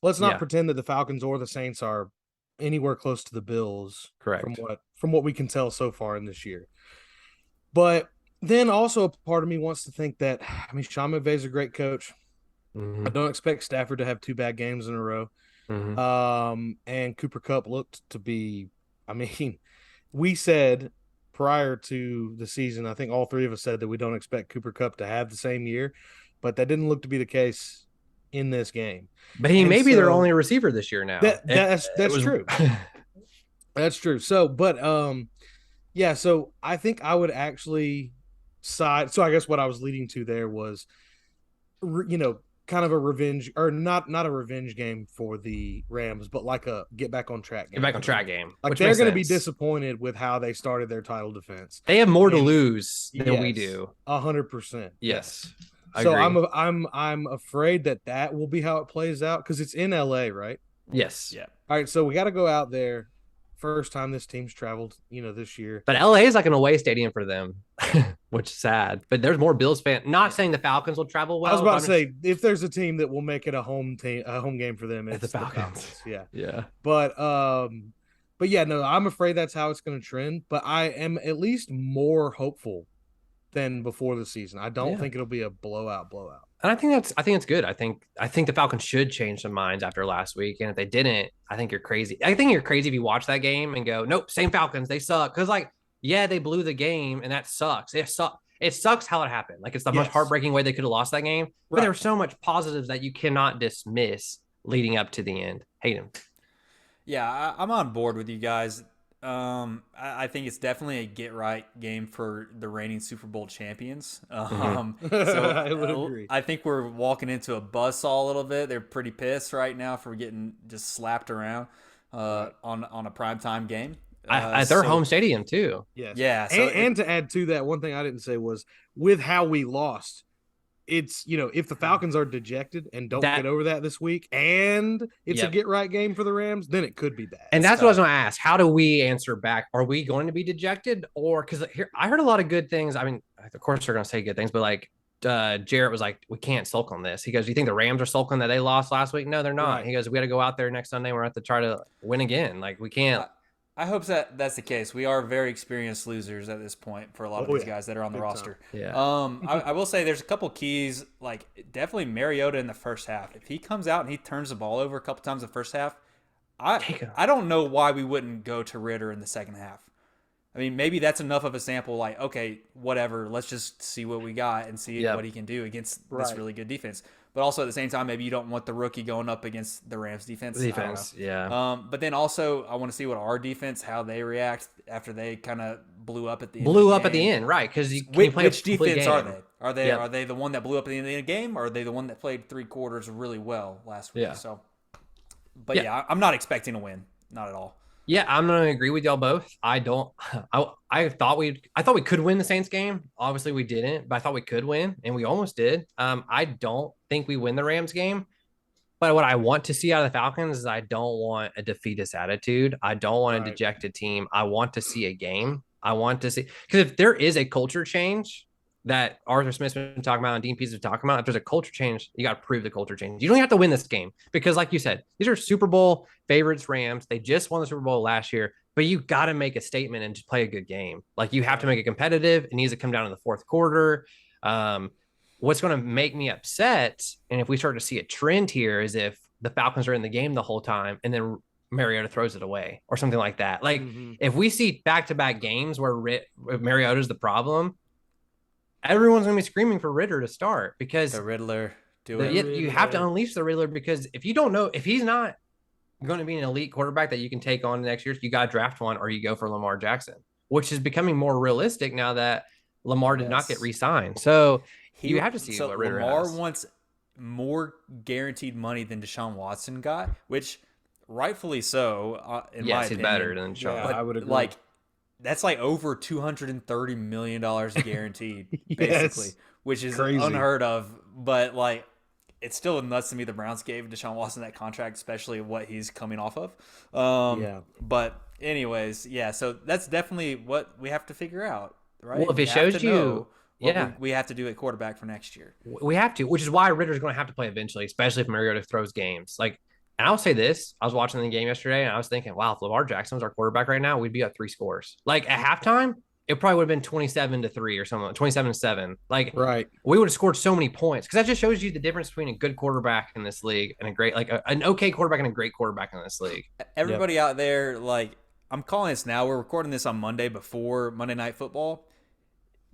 pretend that the Falcons or the Saints are anywhere close to the Bills. Correct. From what we can tell so far in this year. But then also a part of me wants to think that, I mean, Sean McVay's a great coach. I don't expect Stafford to have 2 bad games in a row. And Cooper Kupp looked to be, I mean, we said prior to the season, I think all 3 of us said that we don't expect Cooper Kupp to have the same year, but that didn't look to be the case in this game. But he may be their only receiver this year now. That's true. That's true. So, but yeah, so I think I would actually side. So I guess what I was leading to there was, kind of a revenge, or not a revenge game for the Rams, but like a get back on track game. Get back on track game. Like they're going to be disappointed with how they started their title defense. They have more to lose than we do. 100%. Yes. So I'm afraid that will be how it plays out because it's in LA, right? Yes. Yeah. All right. So we got to go out there. First time this team's traveled, this year. But LA is like an away stadium for them, which is sad. But there's more Bills fans. Not saying the Falcons will travel well. I was about to say, if there's a team that will make it a home game for them, it's the Falcons. Yeah. Yeah. But yeah, no, I'm afraid that's how it's going to trend. But I am at least more hopeful than before the season. I don't think it'll be a blowout. And I think it's good. I think the Falcons should change some minds after last week. And if they didn't, I think you're crazy. I think you're crazy if you watch that game and go, nope, same Falcons, they suck. Because they blew the game and that sucks. It sucks how it happened. Like it's the most heartbreaking way they could have lost that game. But there were so much positives that you cannot dismiss leading up to the end. Hate him. Yeah, I'm on board with you guys. I think it's definitely a get right game for the reigning Super Bowl champions. So I would agree. I think we're walking into a buzzsaw a little bit. They're pretty pissed right now for getting just slapped around on a primetime game. At their home stadium too. Yes. Yeah. So and to add to that, one thing I didn't say was with how we lost. It's, if the Falcons are dejected and don't get over that this week and it's a get right game for the Rams, then it could be bad. And that's what I was going to ask. How do we answer back? Are we going to be dejected? Or because here I heard a lot of good things. I mean, of course they're going to say good things, but like Jarrett was like, we can't sulk on this. He goes, do you think the Rams are sulking that they lost last week? No, they're not. Right. He goes, we got to go out there next Sunday. We're going to have to try to win again. Like we can't. I hope that's the case. We are very experienced losers at this point for a lot of these guys that are on the roster. Yeah. I will say there's a couple keys, like definitely Mariota in the first half. If he comes out and he turns the ball over a couple times in the first half, I don't know why we wouldn't go to Ritter in the second half. I mean, maybe that's enough of a sample. Like, okay, whatever. Let's just see what we got and see what he can do against this really good defense. But also at the same time, maybe you don't want the rookie going up against the Rams defense. Yeah. But then also, I want to see what our defense, how they react after they kind of blew up at the end. At the end, right? Because which defense are they? Are they the one that blew up at the end of the game, or are they the one that played 3 quarters really well last week? Yeah. So, but I'm not expecting a win, not at all. Yeah, I'm going to agree with y'all both. I thought we could win the Saints game. Obviously we didn't, but I thought we could win and we almost did. I don't think we win the Rams game, but what I want to see out of the Falcons is I don't want a defeatist attitude. I don't want a dejected team. I want to see a game. I want to see, because if there is a culture change that Arthur Smith's been talking about and Dean Pease is talking about, if there's a culture change, you got to prove the culture change. You don't have to win this game because, like you said, these are Super Bowl favorites, Rams. They just won the Super Bowl last year, but you got to make a statement and just play a good game. Like you have to make it competitive. It needs to come down in the fourth quarter. What's going to make me upset, and if we start to see a trend here, is if the Falcons are in the game the whole time and then Mariota throws it away or something like that. Like if we see back-to-back games where Mariota's the problem, everyone's going to be screaming for Ritter to start because the Riddler you have to unleash the Riddler, because if you don't know, if he's not going to be an elite quarterback that you can take on next year, you got to draft one or you go for Lamar Jackson, which is becoming more realistic now that Lamar did not get re-signed. So you have to see what Ritter Lamar has. wants more guaranteed money than Deshaun Watson got, which rightfully so, in my opinion. He's better than Deshaun. Yeah, I would agree. Like, that's like over $230 million guaranteed, basically, which is crazy, unheard of. But like, it's still nuts to me the Browns gave Deshaun Watson that contract, especially what he's coming off of. But anyways, yeah, so that's definitely what we have to figure out, right? Well, if it shows you... we have to do at quarterback for next year. We have to, which is why Ritter's going to have to play eventually, especially if Mariota throws games. Like, and I'll say this: I was watching the game yesterday, and I was thinking, wow, if Lamar Jackson was our quarterback right now, we'd be up 3 scores. Like at halftime, it probably would have been 27-3 or something, 27-7. Like, we would have scored so many points, because that just shows you the difference between a good quarterback in this league and a great, like an okay quarterback and a great quarterback in this league. Everybody out there, like, I'm calling this now. We're recording this on Monday before Monday Night Football.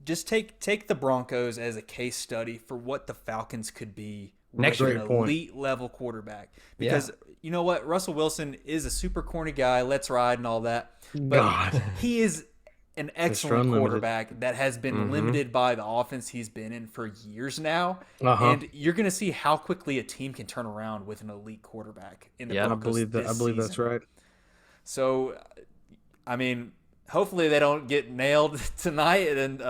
Just take the Broncos as a case study for what the Falcons could be next year, an elite level quarterback. Because you know what, Russell Wilson is a super corny guy. Let's ride and all that, but he is an excellent quarterback that has been limited by the offense he's been in for years now. And you're going to see how quickly a team can turn around with an elite quarterback in the Broncos. I believe that's right. So, I mean, hopefully they don't get nailed tonight, and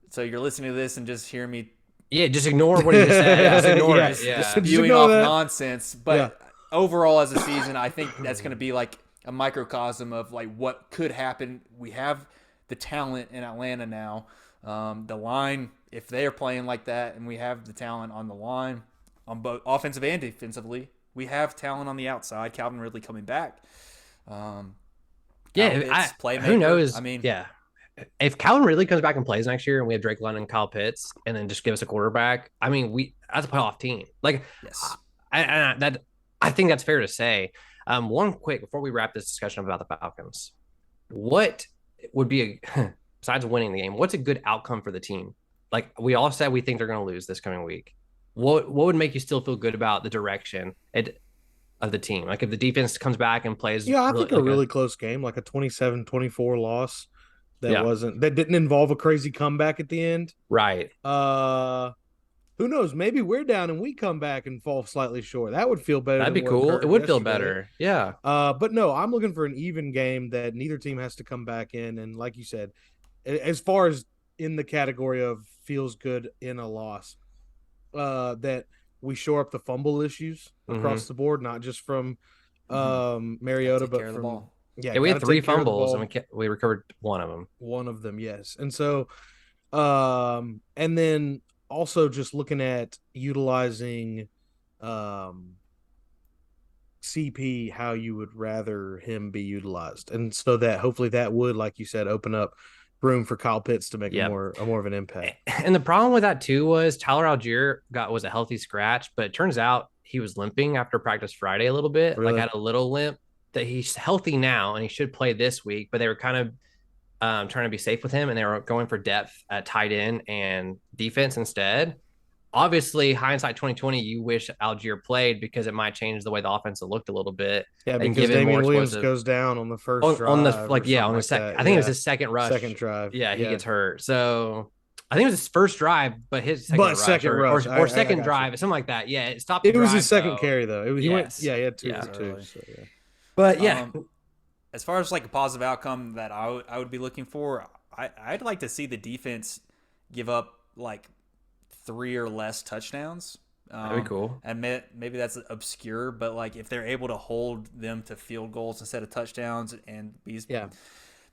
so you're listening to this and just hear me. Yeah, just ignore what he just said. Just ignore it. Just spewing off nonsense. But overall, as a season, I think that's going to be like a microcosm of like what could happen. We have the talent in Atlanta now. The line, if they are playing like that, and we have the talent on the line, on both offensive and defensively, we have talent on the outside. Calvin Ridley coming back. Who knows? I mean, if Calvin Ridley comes back and plays next year, and we have Drake London and Kyle Pitts, and then just give us a quarterback, I mean, that's a playoff team. Like, I think that's fair to say. One quick before we wrap this discussion about the Falcons, what would be besides winning the game? What's a good outcome for the team? Like we all said, we think they're going to lose this coming week. What would make you still feel good about the direction of the team? Like if the defense comes back and plays, I think a really close game, like a 27-24 loss that didn't involve a crazy comeback at the end. Right. Who knows? Maybe we're down and we come back and fall slightly short. That would feel better. That'd be cool. It would feel better. Yeah. But no, I'm looking for an even game that neither team has to come back in. And like you said, as far as in the category of feels good in a loss, that we shore up the fumble issues across the board, not just from Mariota, but from the ball. We had 3 fumbles and we recovered one of them. One of them, yes. And so, and then also just looking at utilizing CP, how you would rather him be utilized, and so that hopefully that would, like you said, open up room for Kyle Pitts to make more of an impact. And the problem with that too was Tyler Algier was a healthy scratch, but it turns out he was limping after practice Friday a little bit, like had a little limp. That he's healthy now and he should play this week, but they were kind of trying to be safe with him, and they were going for depth at tight end and defense instead. Obviously, hindsight 2020, you wish Algier played because it might change the way the offense looked a little bit. Yeah, because Damian Williams goes down on the first drive. On the second. I think it was his second rush. Second drive. Yeah, he gets hurt. So I think it was his first drive, but his second rush. Or second drive, something like that. Yeah, it stopped. It was his second carry though. He went. Yeah, he had 2 for 2. So, yeah. But as far as like a positive outcome that I would be looking for, I'd like to see the defense give up like 3 or less touchdowns. That'd be cool. And maybe that's obscure, but like if they're able to hold them to field goals instead of touchdowns and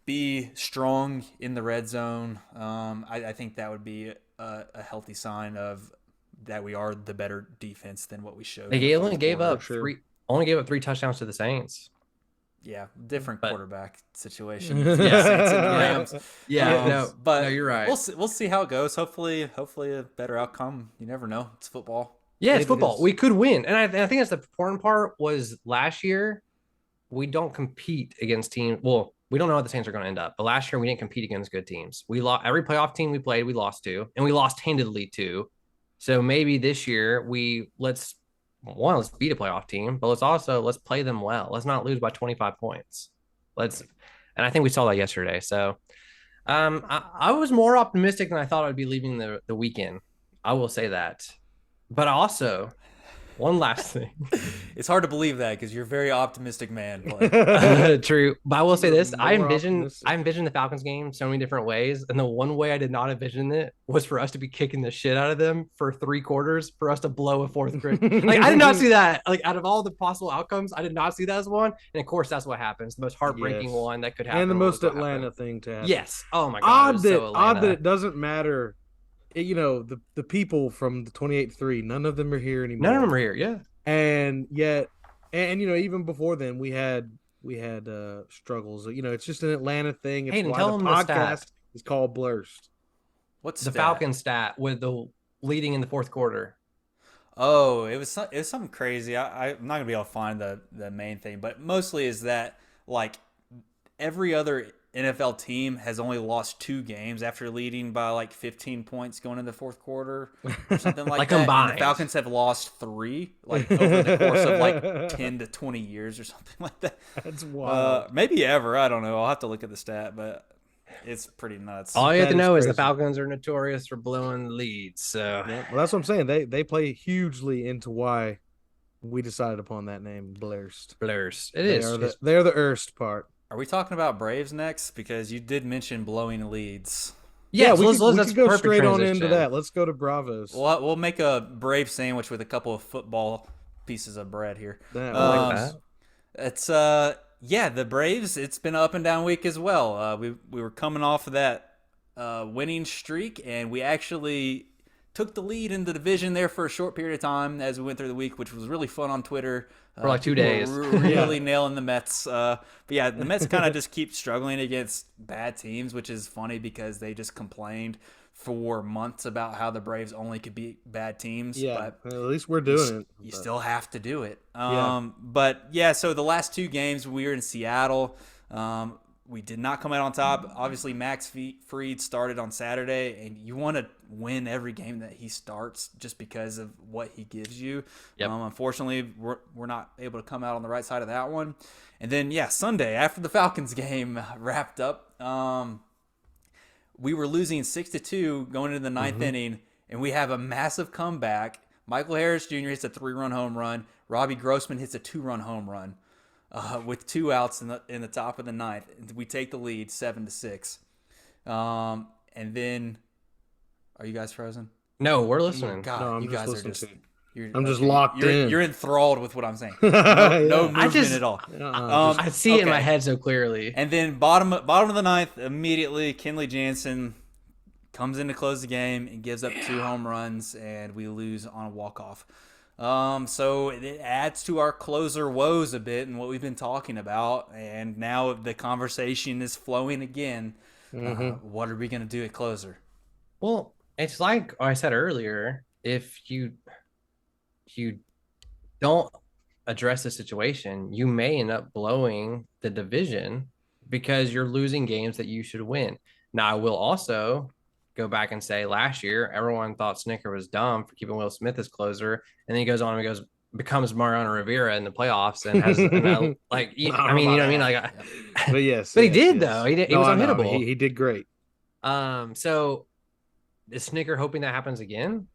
be strong in the red zone, I think that would be a healthy sign of that we are the better defense than what we showed. They only gave up 3 touchdowns to the Saints. Yeah, different quarterback situation. Saints and the Rams. But you're right. We'll see how it goes. Hopefully a better outcome. You never know. It's football. Yeah, it's football. We could win, and I think that's the important part. Was last year we don't compete against teams. Well, we don't know how the Saints are going to end up. But last year we didn't compete against good teams. We lost every playoff team we played. We lost to, and we lost handedly too. So maybe this year let's beat a playoff team, but let's play them well. Let's not lose by 25 points. And I think we saw that yesterday. So I was more optimistic than I thought I'd be leaving the weekend. I will say that. But also, one last thing. It's hard to believe that because you're a very optimistic man. True. But I will say this. I envisioned the Falcons game so many different ways. And the one way I did not envision it was for us to be kicking the shit out of them for 3 quarters, for us to blow a fourth quarter. Like, I did not see that. Like, out of all the possible outcomes, I did not see that as one. And of course, that's what happens. The most heartbreaking one that could happen. And the most Atlanta thing to happen. Yes. Oh my God. Odd that it doesn't matter. The people from the 28-3, none of them are here anymore. None of them are here. Yeah. And yet, even before then, we had struggles. It's just an Atlanta thing. It's Hayden, why tell the them podcast is called Blursed. What's the Falcon stat with the leading in the fourth quarter? Oh, it was something crazy. I'm not gonna be able to find the main thing, but mostly is that like every other NFL team has only lost 2 games after leading by like 15 points going into the fourth quarter or something like that. Combined. And the Falcons have lost 3 like over the course of like 10 to 20 years or something like that. That's wild. Maybe ever. I don't know. I'll have to look at the stat, but it's pretty nuts. All you have to know is the Falcons are notorious for blowing leads. So yeah, well, that's what I'm saying. They play hugely into why we decided upon that name, Blursed. Blursed. They're the Erst part. Are we talking about Braves next? Because you did mention blowing leads. Yeah, we could go straight on into that. Let's go to Bravos. We'll make a Brave sandwich with a couple of football pieces of bread here. Like that. It's the Braves. It's been an up and down week as well. We were coming off of that winning streak, and we actually took the lead in the division there for a short period of time as we went through the week, which was really fun on Twitter. For like 2 days. Really nailing the Mets. But yeah, the Mets kind of just keep struggling against bad teams, which is funny because they just complained for months about how the Braves only could beat bad teams. Yeah, but at least we're doing it. You still have to do it. But yeah, so the last 2 games we were in Seattle. We did not come out on top. Obviously, Max Fried started on Saturday, and you want to win every game that he starts just because of what he gives you. Yep. Unfortunately, we're not able to come out on the right side of that one. And then, Sunday, after the Falcons game wrapped up, we were losing 6-2 going into the ninth inning, and we have a massive comeback. Michael Harris Jr. hits a 3-run home run. Robbie Grossman hits a 2-run home run. With 2 outs in the top of the ninth, we take the lead 7-6. And then, are you guys frozen? No, we're listening. God, no, you guys are just. I'm just locked in. You're enthralled with what I'm saying. No movement at all. I see it in my head so clearly. And then bottom of the ninth, immediately Kenley Jansen comes in to close the game and gives up 2 home runs, and we lose on a walk-off. So it adds to our closer woes a bit and what we've been talking about, and now the conversation is flowing again. What are we going to do at closer? Well, it's like I said earlier, if you don't address the situation, you may end up blowing the division because you're losing games that you should win. Now, I will also go back and say last year, everyone thought Snicker was dumb for keeping Will Smith as closer. And then he goes on and becomes Mariano Rivera in the playoffs and has, you know what I mean? Like, but yes, but he did though. He was unhittable. He did great. So is Snicker hoping that happens again?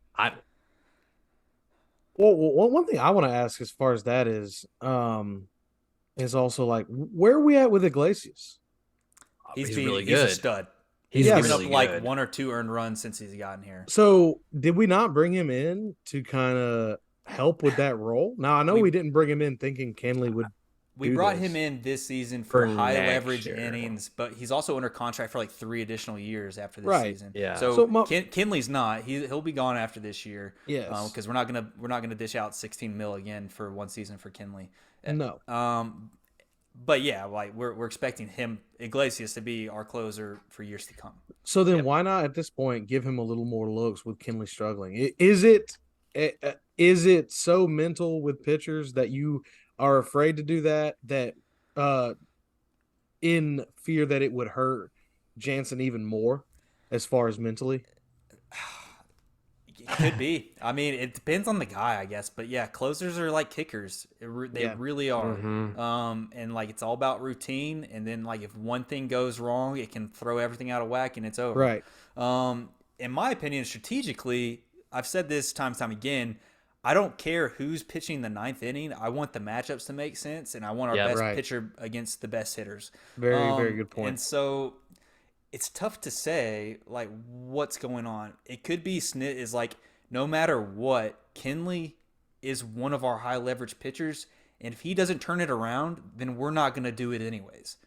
Well, one thing I want to ask as far as that is also like, where are we at with Iglesias? He's really good. He's a stud. He's given up like 1 or 2 earned runs since he's gotten here. So did we not bring him in to kind of help with that role? Now, I know we didn't bring him in thinking Kenley would. We brought him in this season for high leverage innings, but he's also under contract for like 3 additional years after this season. Yeah. So Kenley's not. He'll be gone after this year. Yes. Because we're not gonna dish out $16 million again for 1 season for Kenley. No. But yeah, like we're expecting Iglesias to be our closer for years to come. So then why not at this point give him a little more looks with Kenley struggling? Is it so mental with pitchers that you are afraid to do that in fear that it would hurt Jansen even more as far as mentally? It could be. I mean, it depends on the guy, I guess. But yeah, closers are like kickers. They really are. And like it's all about routine. And then like if one thing goes wrong, it can throw everything out of whack and it's over. Right. In my opinion, strategically, I've said this time again. I don't care who's pitching the ninth inning. I want the matchups to make sense, and I want our best pitcher against the best hitters. Very good point. And so it's tough to say like what's going on. It could be Snit is like no matter what, Kenley is one of our high leverage pitchers, and if he doesn't turn it around, then we're not going to do it anyways.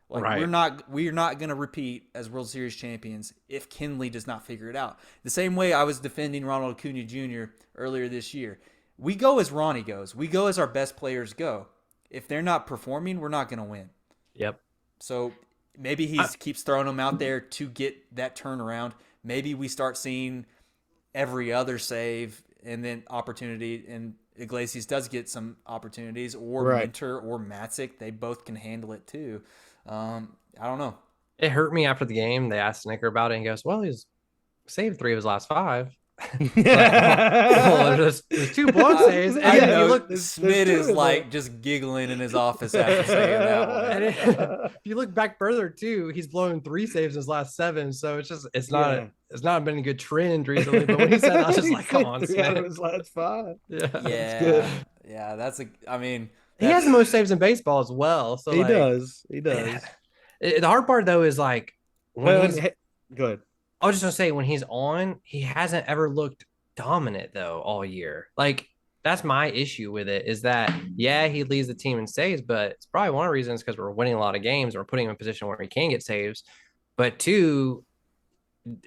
Like we're not going to repeat as World Series champions if Kenley does not figure it out. The same way I was defending Ronald Acuna Jr. earlier this year. We go as Ronnie goes. We go as our best players go. If they're not performing, we're not going to win. Yep. So maybe he keeps throwing them out there to get that turnaround. Maybe we start seeing every other save and then opportunity, and Iglesias does get some opportunities, or Minter or Matzik. They both can handle it too. I don't know. It hurt me after the game. They asked Snicker about it, and he goes, "Well, he's saved 3 of his last 5." There's 2 block saves. And you look, Smith is like just giggling in his office after saying that one. And if you look back further too, he's blown 3 saves in his last 7. So it's not been a good trend recently. But when he said that, I was just like, come on, Smith. Out of his last 5. Yeah, that's I mean, he has the most saves in baseball as well. So he does. The hard part though is like go ahead. I was just gonna say when he's on, he hasn't ever looked dominant though all year. Like that's my issue with it is that he leads the team in saves, but it's probably one of the reasons because we're winning a lot of games. We're putting him in a position where he can get saves, but 2,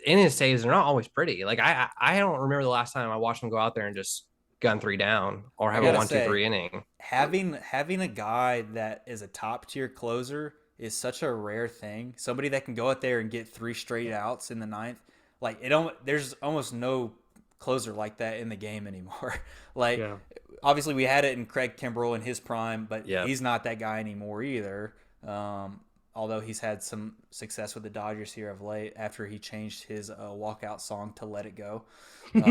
in his saves are not always pretty. Like I don't remember the last time I watched him go out there and just gun 3 down or have a 1-2-3 inning. Having a guy that is a top tier closer is such a rare thing. Somebody that can go out there and get 3 straight outs in the 9th. Like there's almost no closer like that in the game anymore. Obviously we had it in Craig Kimbrell in his prime, but he's not that guy anymore either. Although he's had some success with the Dodgers here of late after he changed his walkout song to Let It Go. Let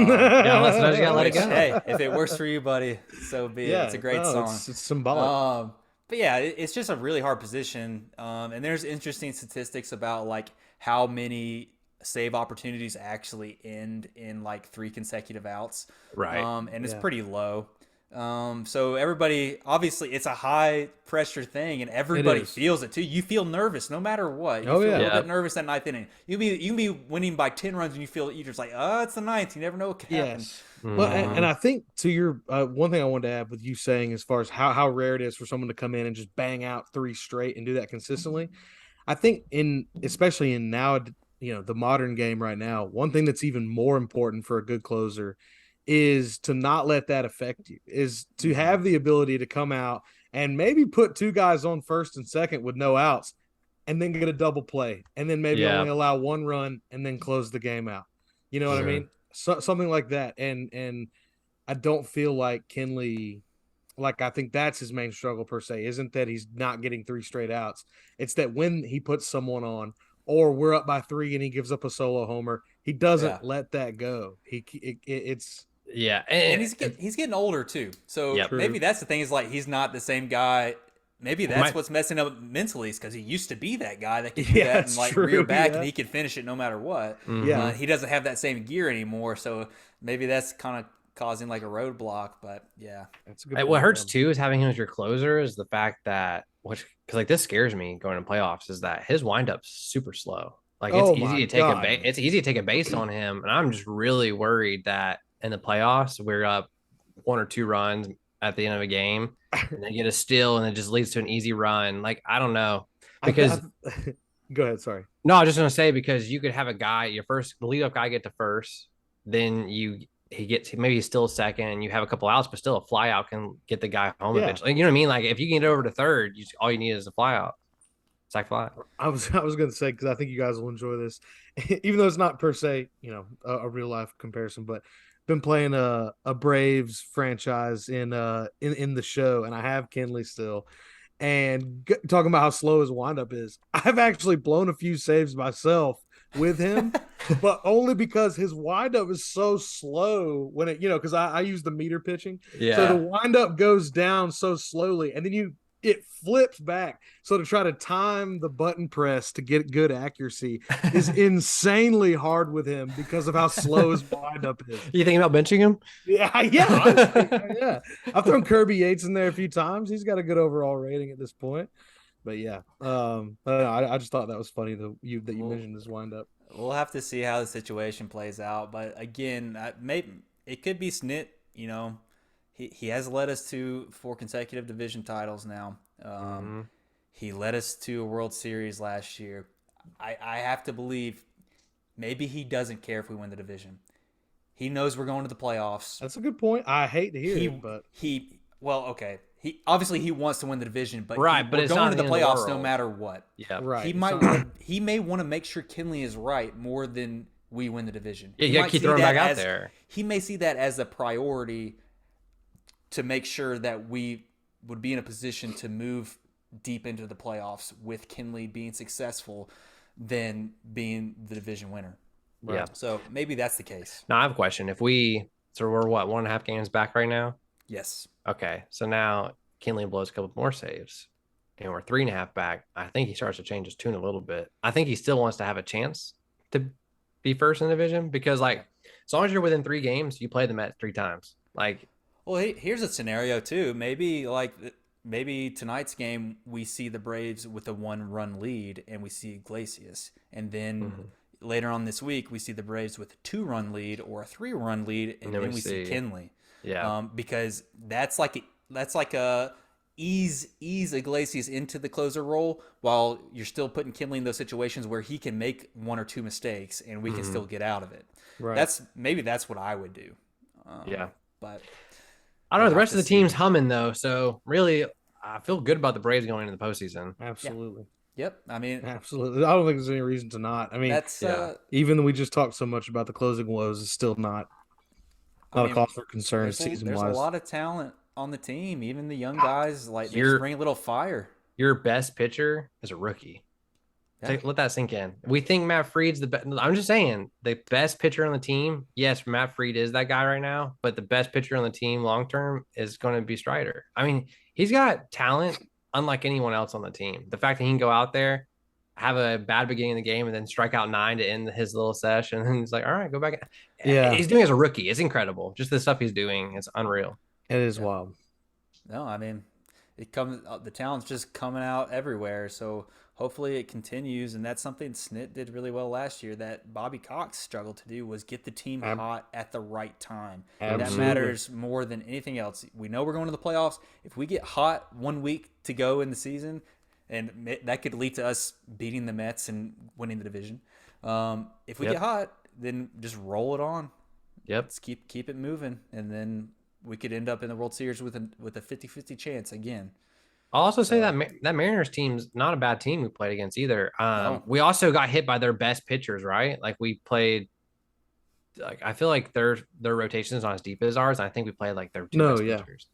it go. Hey, if it works for you, buddy, so be it. It's a great song. It's symbolic. But yeah, it's just a really hard position. And there's interesting statistics about like how many save opportunities actually end in like 3 consecutive outs. Right. And it's pretty low. So everybody, obviously it's a high pressure thing and everybody feels it too. You feel nervous no matter what. You feel a little bit nervous that 9th inning. You can be winning by 10 runs and you feel you're just like, it's the 9th. You never know what can happen. Yes. Well, and I think to your one thing I wanted to add with you saying as far as how rare it is for someone to come in and just bang out 3 straight and do that consistently. I think especially in now, the modern game right now, one thing that's even more important for a good closer is to not let that affect you, is to have the ability to come out and maybe put 2 guys on first and second with no outs and then get a double play and then maybe only allow 1 run and then close the game out. You know what I mean? Something like that. And I don't feel like Kenley, like I think that's his main struggle per se, isn't that he's not getting 3 straight outs. It's that when he puts someone on or we're up by 3 and he gives up a solo homer, he doesn't let that go. And he's getting older too. So maybe that's the thing is like he's not the same guy. Maybe that's what's messing up mentally is because he used to be that guy that could do that and like rear back and he could finish it no matter what. He doesn't have that same gear anymore. So maybe that's kind of causing like a roadblock. But that's a good what hurts too is having him as your closer is the fact that because like this scares me going to playoffs is that his windup's super slow. Like it's easy to take a base on him, and I'm just really worried that in the playoffs we're up 1 or 2 runs at the end of a game and they get a steal and it just leads to an easy run. Like I don't know because go ahead. Sorry. No, I was just gonna say because you could have a guy, the leadoff guy get to first, then he gets maybe he's still second, and you have a couple outs, but still a fly out can get the guy home eventually. You know what I mean? Like if you can get over to third, all you need is a fly out. Sack fly. I was gonna say because I think you guys will enjoy this, even though it's not per se a real life comparison, but been playing a Braves franchise in the show, and I have Kenley still, And talking about how slow his windup is, I've actually blown a few saves myself with him, but only because his windup is so slow when it, because I use the meter pitching. Yeah. So the windup goes down so slowly, and then it flips back. So to try to time the button press to get good accuracy is insanely hard with him because of how slow his windup is. You thinking about benching him? Yeah, honestly, yeah. I've thrown Kirby Yates in there a few times. He's got a good overall rating at this point. But yeah, I just thought that was funny that you mentioned this windup. We'll have to see how the situation plays out. But again, maybe it could be Snit. He has led us to 4 consecutive division titles now. He led us to a World Series last year. I have to believe maybe he doesn't care if we win the division. He knows we're going to the playoffs. That's a good point. I hate to hear it, but okay. He obviously he wants to win the division, but but we're it's going not to the playoffs no matter what. Yeah, right. He may want to make sure Kinley is right more than we win the division. Yeah, you got to keep throwing back out there. He may see that as a priority to make sure that we would be in a position to move deep into the playoffs with Kinley being successful than being the division winner. Right. Yeah. So maybe that's the case. Now I have a question. So we're what, 1.5 games back right now? Yes. Okay. So now Kinley blows a couple more saves and we're 3.5 back. I think he starts to change his tune a little bit. I think he still wants to have a chance to be first in the division because as long as you're within 3 games, you play the Mets 3 times. Well, here's a scenario too. Maybe tonight's game we see the Braves with a 1-run lead and we see Iglesias, and then later on this week we see the Braves with a 2-run lead or a 3-run lead, and then we see Kinley. Yeah. Because that's like a ease Iglesias into the closer role while you're still putting Kinley in those situations where he can make 1 or 2 mistakes and we can still get out of it. Right. That's what I would do. But I don't know. The rest of the team's humming though, so really, I feel good about the Braves going into the postseason. Absolutely. Yeah. Yep. I mean, absolutely. I don't think there's any reason to not. I mean, that's even though we just talked so much about the closing woes, it's still not a cause for concern season wise. There's a lot of talent on the team. Even the young guys, they just bring a little fire. Your best pitcher is a rookie. Yeah. Let that sink in. We think Matt Fried's the best. I'm just saying the best pitcher on the team. Yes, Matt Fried is that guy right now, but the best pitcher on the team long term is going to be Strider. I mean, he's got talent unlike anyone else on the team. The fact that he can go out there, have a bad beginning of the game, and then strike out 9 to end his little session, and he's like, all right, go back. Yeah, he's doing it as a rookie. It's incredible. Just the stuff he's doing is unreal. It is wild. No, I mean, the talent's just coming out everywhere. So hopefully it continues, and that's something Snit did really well last year that Bobby Cox struggled to do, was get the team hot at the right time. That matters more than anything else. We know we're going to the playoffs. If we get hot 1 week to go in the season, and that could lead to us beating the Mets and winning the division. If we get hot, then just roll it on. Yep. Let's keep it moving, and then we could end up in the World Series with a 50-50 chance again. I'll also say that Mariners team's not a bad team we played against either. We also got hit by their best pitchers, right? We played. I feel like their rotation is not as deep as ours. And I think we played their 2 best pitchers.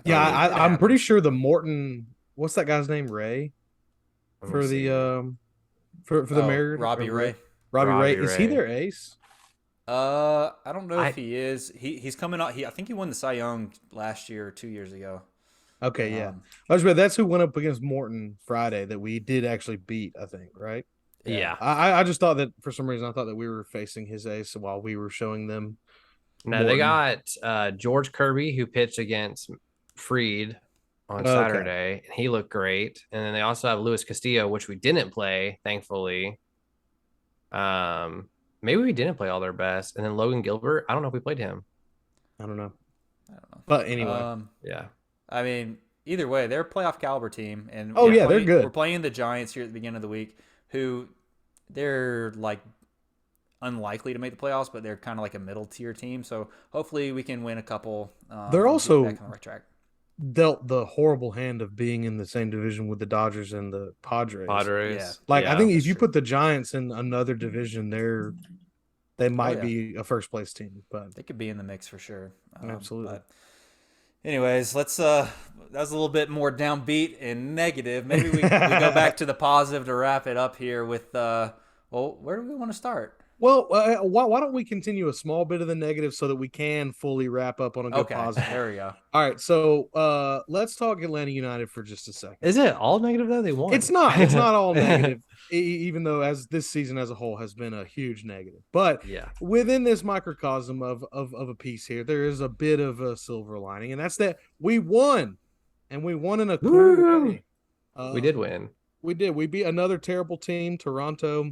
Yeah. I'm pretty sure the Morton. What's that guy's name? Ray. For the Mariners. Robbie Ray. Robbie Ray. Is he their ace? I don't know if he is. He's coming out. I think he won the Cy Young last year or 2 years ago. Okay, yeah. That's who went up against Morton Friday that we did actually beat, I think, right? Yeah. I just thought that for some reason I thought that we were facing his ace while we were showing them. No, Morton. They got George Kirby, who pitched against Fried on Saturday, and he looked great. And then they also have Luis Castillo, which we didn't play, thankfully. Maybe we didn't play all their best. And then Logan Gilbert, I don't know if we played him. I don't know. But anyway. Yeah. I mean, either way, they're a playoff caliber team. And they're good. We're playing the Giants here at the beginning of the week, who they're unlikely to make the playoffs, but they're kind of a middle tier team. So hopefully we can win a couple. They're also back on the right track. Dealt the horrible hand of being in the same division with the Dodgers and the Padres. Yeah. I think if you put the Giants in another division, they might be a first place team, but they could be in the mix for sure. Absolutely. But Anyways, let's that was a little bit more downbeat and negative. Maybe we go back to the positive to wrap it up here with well, where do we want to start? Well, why don't we continue a small bit of the negative so that we can fully wrap up on a good positive? There we go. All right, so let's talk Atlanta United for just a second. Is it all negative though? They won. It's not. It's not all negative, even though as this season as a whole has been a huge negative. But within this microcosm of a piece here, there is a bit of a silver lining, and that's that we won, and we won in a cool way. We did win. We did. We beat another terrible team, Toronto.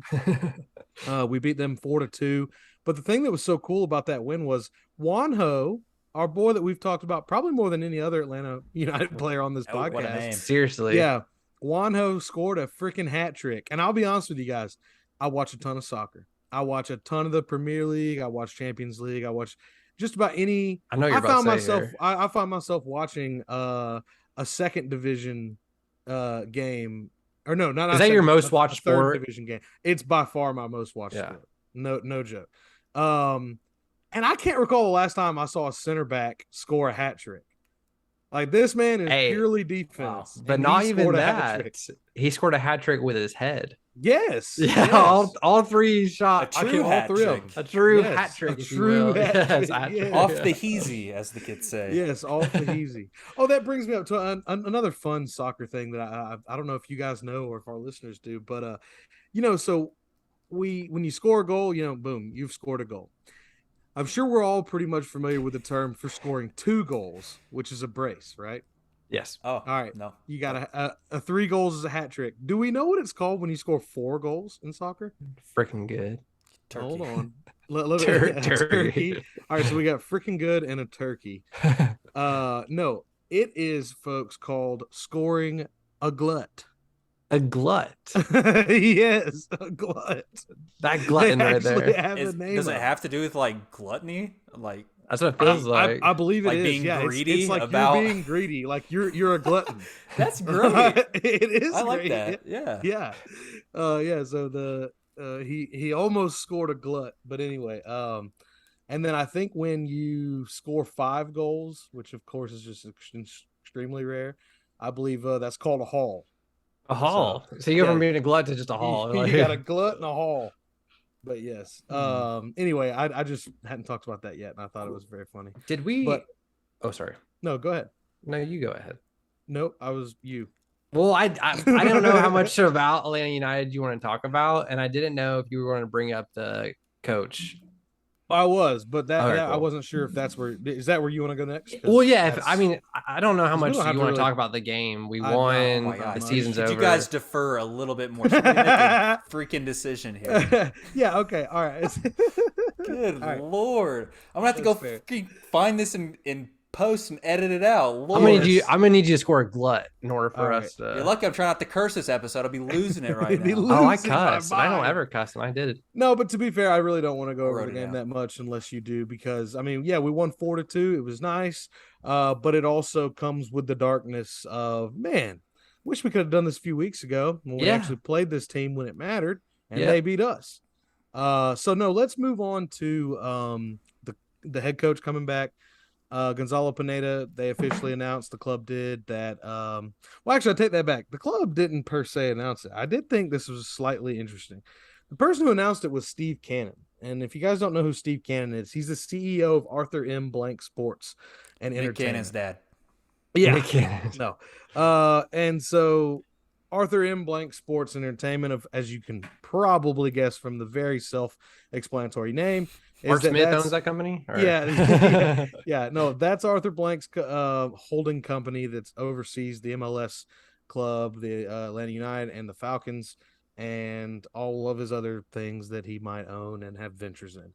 We beat them 4-2. But the thing that was so cool about that win was Juanjo, our boy that we've talked about probably more than any other Atlanta United player on this podcast. What a name. Seriously. Yeah. Juanjo scored a freaking hat trick. And I'll be honest with you guys, I watch a ton of soccer. I watch a ton of the Premier League. I watch Champions League. I watch just about any. I know you're about to say here. I find myself watching a second division game. Or no, not is that your most watched sport? Third division game. It's by far my most watched sport. No joke. And I can't recall the last time I saw a center back score a hat trick. Like this man is purely defense, but not even that. He scored a hat trick with his head. Yes. Yeah. Yes. All three shots. All three of them. A true hat trick. A true hat trick. Yes. Off the heezy, as the kids say. Yes, off the heezy. Oh, that brings me up to another fun soccer thing that I don't know if you guys know or if our listeners do, but so when you score a goal, boom, you've scored a goal. I'm sure we're all pretty much familiar with the term for scoring 2 goals, which is a brace, right? Yes. Oh, all right. No, you got a 3 goals is a hat trick. Do we know what it's called when you score 4 goals in soccer? Freaking good. Turkey. Hold on. Turkey. All right, so we got freaking good and a turkey. No, it is, folks, called scoring a glut. A glut. Yes, a glut. That glutton right there. Does it have to do with like gluttony? Like that's what it feels like. I believe it like is. Being greedy it's like about... you're being greedy. Like you're a glutton. That's great. It is. I like great. that. Yeah. Yeah. So the he almost scored a glut, but anyway. And then I think when you score 5 goals, which of course is just extremely rare, I believe that's called a haul. A haul. So you go from being a glut to just a haul. You got a glut and a haul. But yes. Anyway, I just hadn't talked about that yet, and I thought it was very funny. Did we? But oh, sorry. No, go ahead. No, you go ahead. Nope, I was you. Well, I don't know how much about Atlanta United you want to talk about, and I didn't know if you were going to bring up the coach. I was, but that cool. I wasn't sure if that's where is that where you want to go next? Well, yeah. I don't know how much you want to talk about the game. We won. The season's over. You guys defer a little bit more. Should we make a freaking decision here? Yeah. Okay. All right. Good Lord, I'm gonna have to go find this in post and edit it out. Lord. I'm gonna need you to score a glut in order for us to. You're lucky I'm trying not to curse this episode. I'll be losing it right now. Oh, I cuss. I don't ever cuss, and I did it. No, but to be fair, I really don't want to go over the game that much unless you do, because I mean, yeah, we won 4-2. It was nice, but it also comes with the darkness of, man, wish we could have done this a few weeks ago when we actually played this team when it mattered, and they beat us. So no, let's move on to the head coach coming back. Gonzalo Pineda, they officially announced, the club did, that well, actually I take that back. The club didn't per se announce it. I did think this was slightly interesting. The person who announced it was Steve Cannon. And if you guys don't know who Steve Cannon is, he's the CEO of Arthur M. Blank Sports and Entertainment. Nick Cannon's dad. Yeah. No. And so Arthur M. Blank Sports and Entertainment, as you can probably guess from the very self-explanatory name, Mark Smith owns that company? Or... Yeah. No, that's Arthur Blank's holding company that oversees the MLS club, the Atlanta United, and the Falcons, and all of his other things that he might own and have ventures in.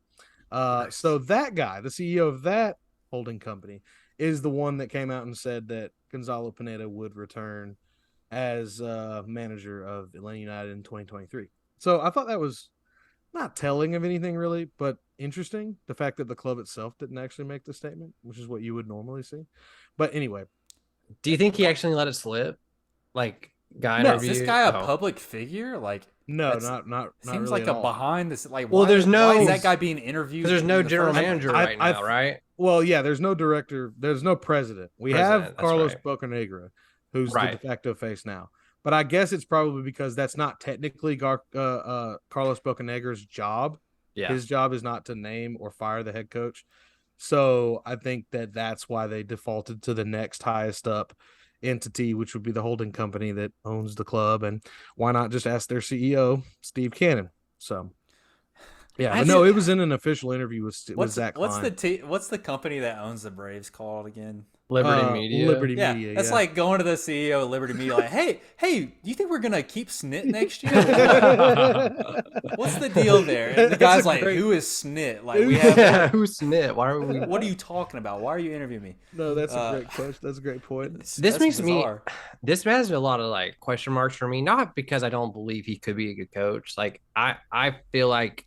Nice. So that guy, the CEO of that holding company, is the one that came out and said that Gonzalo Pineda would return as manager of Atlanta United in 2023. So I thought that was not telling of anything really, but interesting. The fact that the club itself didn't actually make the statement, which is what you would normally see. But anyway. Do you think he actually let it slip? Like, guy no, is this guy a public figure? Like, no, not seems really like a behind this. Like, well, why is that guy being interviewed? There's no general manager right now, right? Well, yeah, there's no director, there's no president. We have Carlos Bocanegra, who's the de facto face now. But I guess it's probably because that's not technically Carlos Bocanegra's job. Yeah. His job is not to name or fire the head coach. So I think that's why they defaulted to the next highest up entity, which would be the holding company that owns the club. And why not just ask their CEO, Steve Cannon? So yeah, but no, it was in an official interview with Zach Klein. What's the company that owns the Braves called again? Liberty Media. Liberty Media. That's like going to the CEO of Liberty Media, like, hey, do you think we're gonna keep Snit next year? What's the deal there? And the guy's like, who is Snit? Like, who's Snit? Why are we? What are you talking about? Why are you interviewing me? No, that's a great question. That's a great point. This has a lot of like question marks for me. Not because I don't believe he could be a good coach. Like I feel like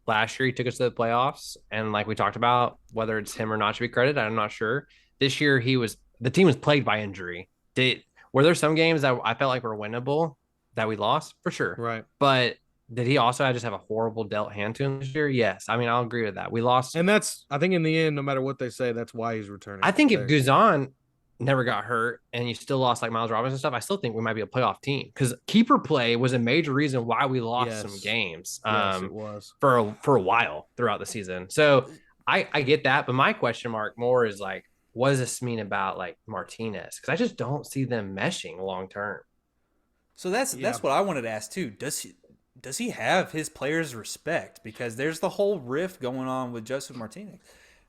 last year he took us to the playoffs, and like we talked about, whether it's him or not should be credited, I'm not sure. This year the team was plagued by injury. Were there some games that I felt like were winnable that we lost? For sure. Right. But did he also just have a horrible dealt hand to him this year? Yes. I mean, I'll agree with that. We lost. And that's, I think in the end, no matter what they say, that's why he's returning. I think if Guzan never got hurt and you still lost like Miles Robinson and stuff, I still think we might be a playoff team, because keeper play was a major reason why we lost some games. Yes, it was for a while throughout the season. So I get that, but my question mark more is like, what does this mean about like Martinez? Because I just don't see them meshing long term. So that's what I wanted to ask too. Does he have his players' respect? Because there's the whole rift going on with Joseph Martinez.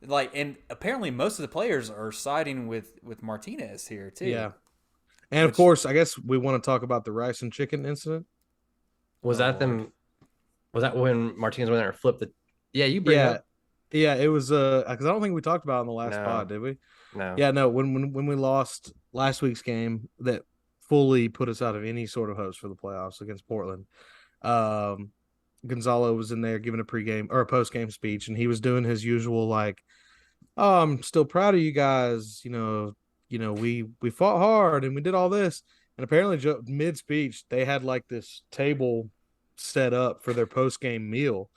Like, and apparently most of the players are siding with Martinez here too. Yeah. And of course, I guess we want to talk about the rice and chicken incident. Was that when Martinez went there and flipped the? Yeah, you bring it up. Yeah, it was because I don't think we talked about it on the last pod, did we? No. Yeah, no. When we lost last week's game that fully put us out of any sort of hopes for the playoffs against Portland, Gonzalo was in there giving a pregame or a postgame speech, and he was doing his usual like, "Oh, I'm still proud of you guys. You know, we fought hard and we did all this." And apparently, mid speech, they had like this table set up for their postgame meal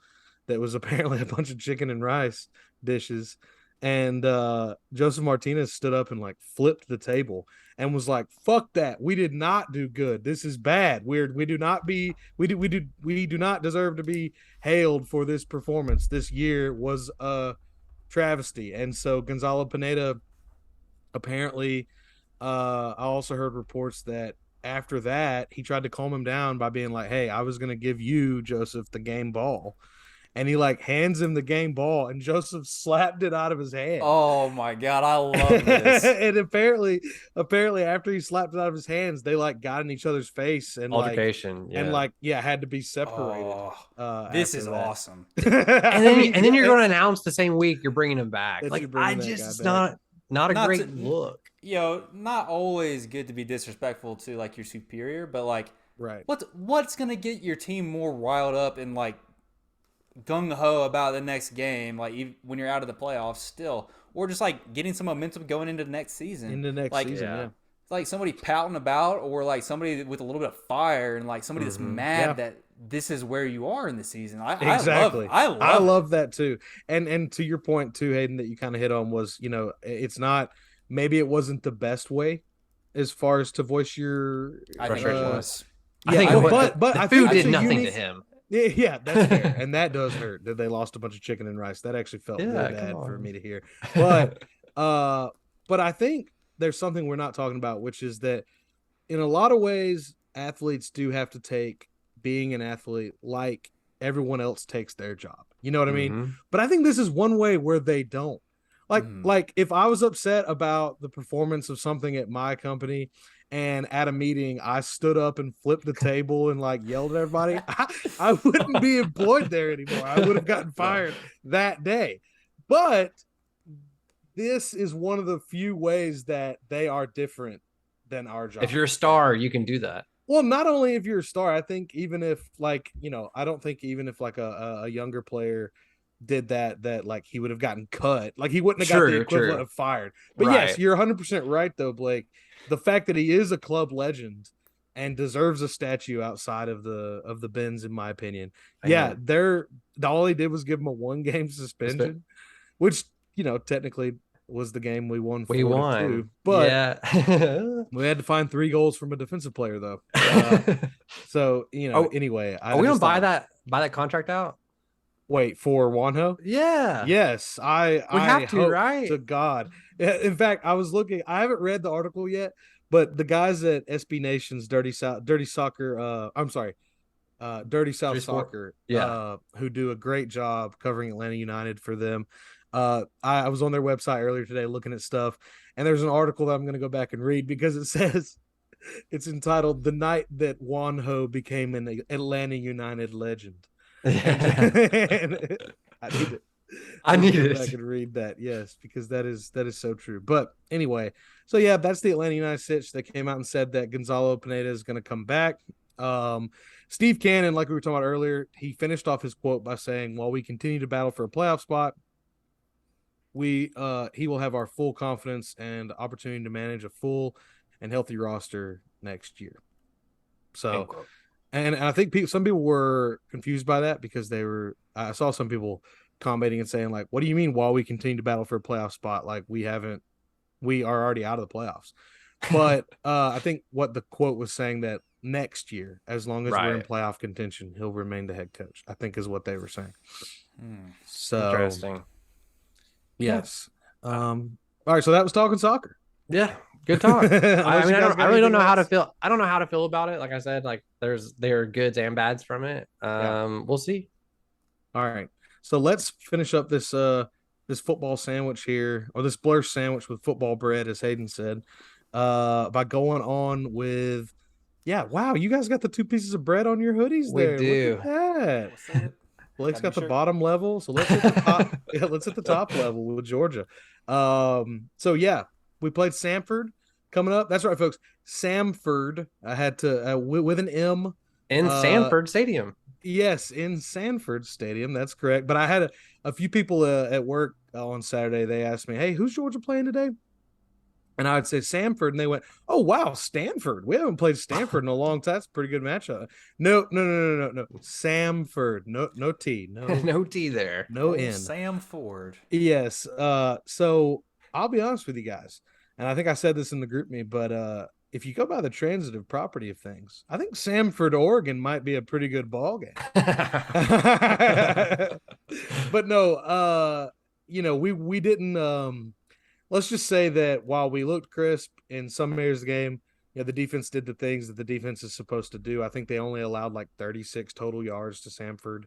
that was apparently a bunch of chicken and rice dishes. And Joseph Martinez stood up and like flipped the table and was like, "Fuck that! We did not do good. This is bad. We do not deserve to be hailed for this performance. This year was a travesty." And so Gonzalo Pineda, apparently, I also heard reports that after that he tried to calm him down by being like, "Hey, I was going to give you, Joseph, the game ball." And he like hands him the game ball, and Joseph slapped it out of his hand. Oh my God, I love this. And apparently after he slapped it out of his hands, they like got in each other's face and altercation, had to be separated. This is awesome. and then you're going to announce the same week you're bringing him back. Like, it's not a great look. Not always good to be disrespectful to like your superior, but like, right? What's going to get your team more riled up and like gung-ho about the next game, like even when you're out of the playoffs still, or just like getting some momentum going into the next season, like somebody pouting about, or like somebody with a little bit of fire, and like somebody that's mad that this is where you are in the season. I love that too. And to your point too, Hayden, that you kind of hit on was, it's not, maybe it wasn't the best way as far as to voice your frustration was. But the food did nothing to him. Yeah, that's fair. And that does hurt that they lost a bunch of chicken and rice. That actually felt really bad for me to hear. But I think there's something we're not talking about, which is that in a lot of ways, athletes do have to take being an athlete like everyone else takes their job. You know what I mean? But I think this is one way where they don't. Like if I was upset about the performance of something at my company, and at a meeting, I stood up and flipped the table and like yelled at everybody, I wouldn't be employed there anymore. I would have gotten fired that day. But this is one of the few ways that they are different than our job. If you're a star, you can do that. Well, not only if you're a star, I think even if like, I don't think even if like a younger player did that like he would have gotten cut. Like he wouldn't have got the equivalent of fired. But yes, you're 100% right though, Blake. The fact that he is a club legend and deserves a statue outside of the bins, in my opinion. All he did was give him a 1-game suspension, which technically was the game we won 4-2, but we had to find 3 goals from a defensive player though. So anyway, are we gonna buy that contract out? Wait for Wanho? Yeah. Yes, I have to, hope right? to God. In fact, I was looking. I haven't read the article yet, but the guys at SB Nation's Dirty South Soccer. Dirty South Soccer. Who do a great job covering Atlanta United for them. I was on their website earlier today looking at stuff, and there's an article that I'm going to go back and read because it says it's entitled "The Night That Wanho Became an Atlanta United Legend." And I need to go back and read that, yes, because that is so true. But anyway, so yeah, that's the Atlanta United sitch. They came out and said that Gonzalo Pineda is going to come back. Steve Cannon, like we were talking about earlier, he finished off his quote by saying, "While we continue to battle for a playoff spot, he will have our full confidence and opportunity to manage a full and healthy roster next year." So, and I think some people were confused by that because I saw some people commenting and saying like, "What do you mean while we continue to battle for a playoff spot? Like we are already out of the playoffs." But I think what the quote was saying that next year, as long as we're in playoff contention, he'll remain the head coach, I think is what they were saying. So interesting. Yes. All right. So that was talking soccer. Yeah. Good talk. I really don't know how to feel. I don't know how to feel about it. Like I said, like there are goods and bads from it. We'll see. All right. So let's finish up this football sandwich here, or this Blursed sandwich with football bread, as Hayden said, by going on with, wow, you guys got the 2 pieces of bread on your hoodies there. We do. Look at that. Blake's got the bottom level, so let's hit the top. Let's hit the top level with Georgia. So yeah, we played Samford coming up. That's right, folks. Samford. I had to with an M in Sanford Stadium. Yes, in Sanford Stadium. That's correct. But I had a few people at work on Saturday. They asked me, "Hey, who's Georgia playing today?" And I would say Samford, and they went, "Oh wow, Stanford. We haven't played Stanford in a long time. That's a pretty good matchup." No. Samford. No T. No T there. No N. Sam Ford. Yes. So I'll be honest with you guys, and I think I said this in the group me, but if you go by the transitive property of things, I think Samford, Oregon might be a pretty good ball game. But no, we didn't. Let's just say that while we looked crisp in some areas of the game, the defense did the things that the defense is supposed to do. I think they only allowed like 36 total yards to Samford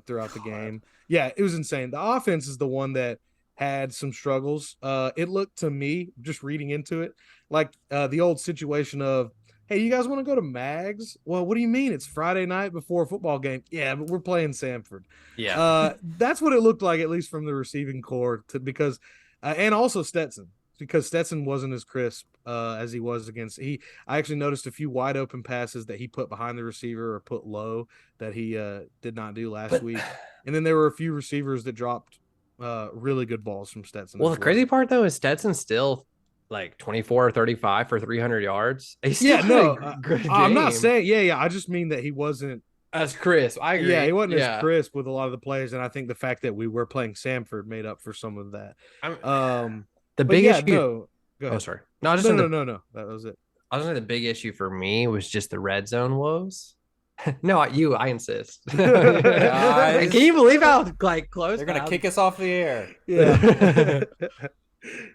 throughout the game. Yeah, it was insane. The offense is the one that had some struggles. It looked to me, just reading into it, like the old situation of, "Hey, you guys want to go to Mags?" Well, what do you mean? It's Friday night before a football game. Yeah, but we're playing Samford. Yeah. That's what it looked like, at least from the receiving core, because and also Stetson, because Stetson wasn't as crisp as he was against. I actually noticed a few wide open passes that he put behind the receiver or put low that he did not do last week. And then there were a few receivers that dropped really good balls from Stetson. Well, the crazy part though is Stetson still like 24 or 35 for 300 yards. I'm not saying. Yeah. I just mean that he wasn't as crisp. I agree. Yeah, he wasn't as crisp with a lot of the players, and I think the fact that we were playing Samford made up for some of that. The big issue. No, go ahead. Oh, sorry. No, that was it. I was saying the big issue for me was just the red zone woes. No, I insist. Guys, can you believe how close they're gonna kick us off the air? Yeah.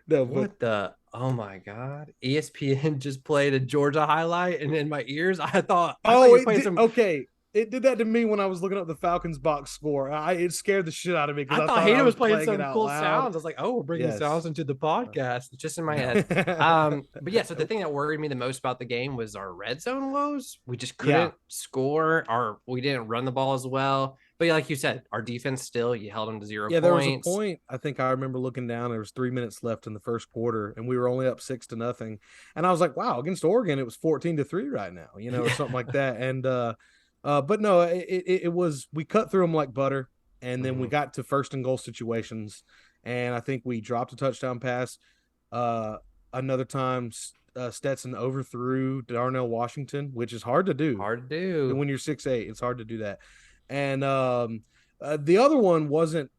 What the? Oh my God! ESPN just played a Georgia highlight, and in my ears, I thought, okay. It did that to me when I was looking up the Falcons box score. It scared the shit out of me because I thought Hayden was playing some cool sounds. I was like, "Oh, we're bringing sounds into the podcast." It's just in my head. But yeah, so the thing that worried me the most about the game was our red zone woes. We just couldn't score, we didn't run the ball as well. But like you said, our defense you held them to 0 points. Yeah, there was a point. I think I remember looking down. There was 3 minutes left in the first quarter, and we were only up 6-0. And I was like, "Wow, against Oregon, it was 14-3 right now," or something like that. And but no, it was, we cut through them like butter, and then we got to first and goal situations, and I think we dropped a touchdown pass. Another time, Stetson overthrew Darnell Washington, which is hard to do. And when you're 6'8", it's hard to do that. And the other one wasn't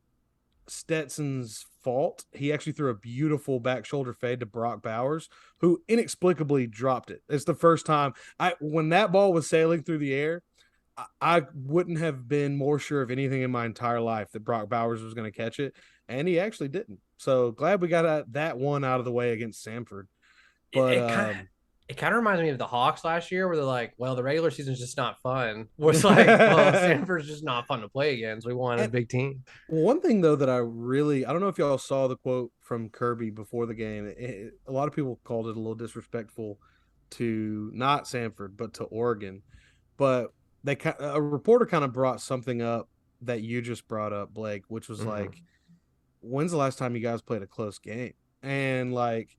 Stetson's fault. He actually threw a beautiful back shoulder fade to Brock Bowers, who inexplicably dropped it. It's the first time when that ball was sailing through the air, I wouldn't have been more sure of anything in my entire life that Brock Bowers was going to catch it, and he actually didn't. So glad we got that one out of the way against Samford. But it kind of reminds me of the Hawks last year, where they're like, "Well, the regular season's just not fun." Was like, "Well, Samford's just not fun to play against. We want a big team." One thing though that I don't know if y'all saw the quote from Kirby before the game. A lot of people called it a little disrespectful to not Samford but to Oregon, but a reporter kind of brought something up that you just brought up, Blake, which was like, when's the last time you guys played a close game? And like,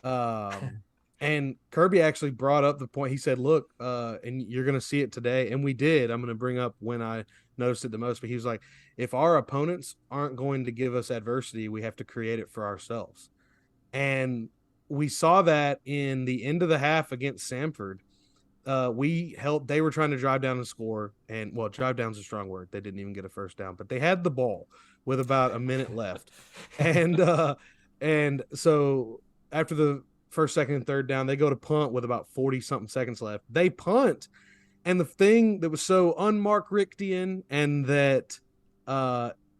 and Kirby actually brought up the point. He said, look, and you're going to see it today. And we did. I'm going to bring up when I noticed it the most, but he was like, if our opponents aren't going to give us adversity, we have to create it for ourselves. And we saw that in the end of the half against Samford. They were trying to drive down and score, and well, drive down's a strong word. They didn't even get a first down, but they had the ball with about a minute left. And so after the first, second, and third down, they go to punt with about 40 something seconds left. They punt. And the thing that was so unmarked Richtian and that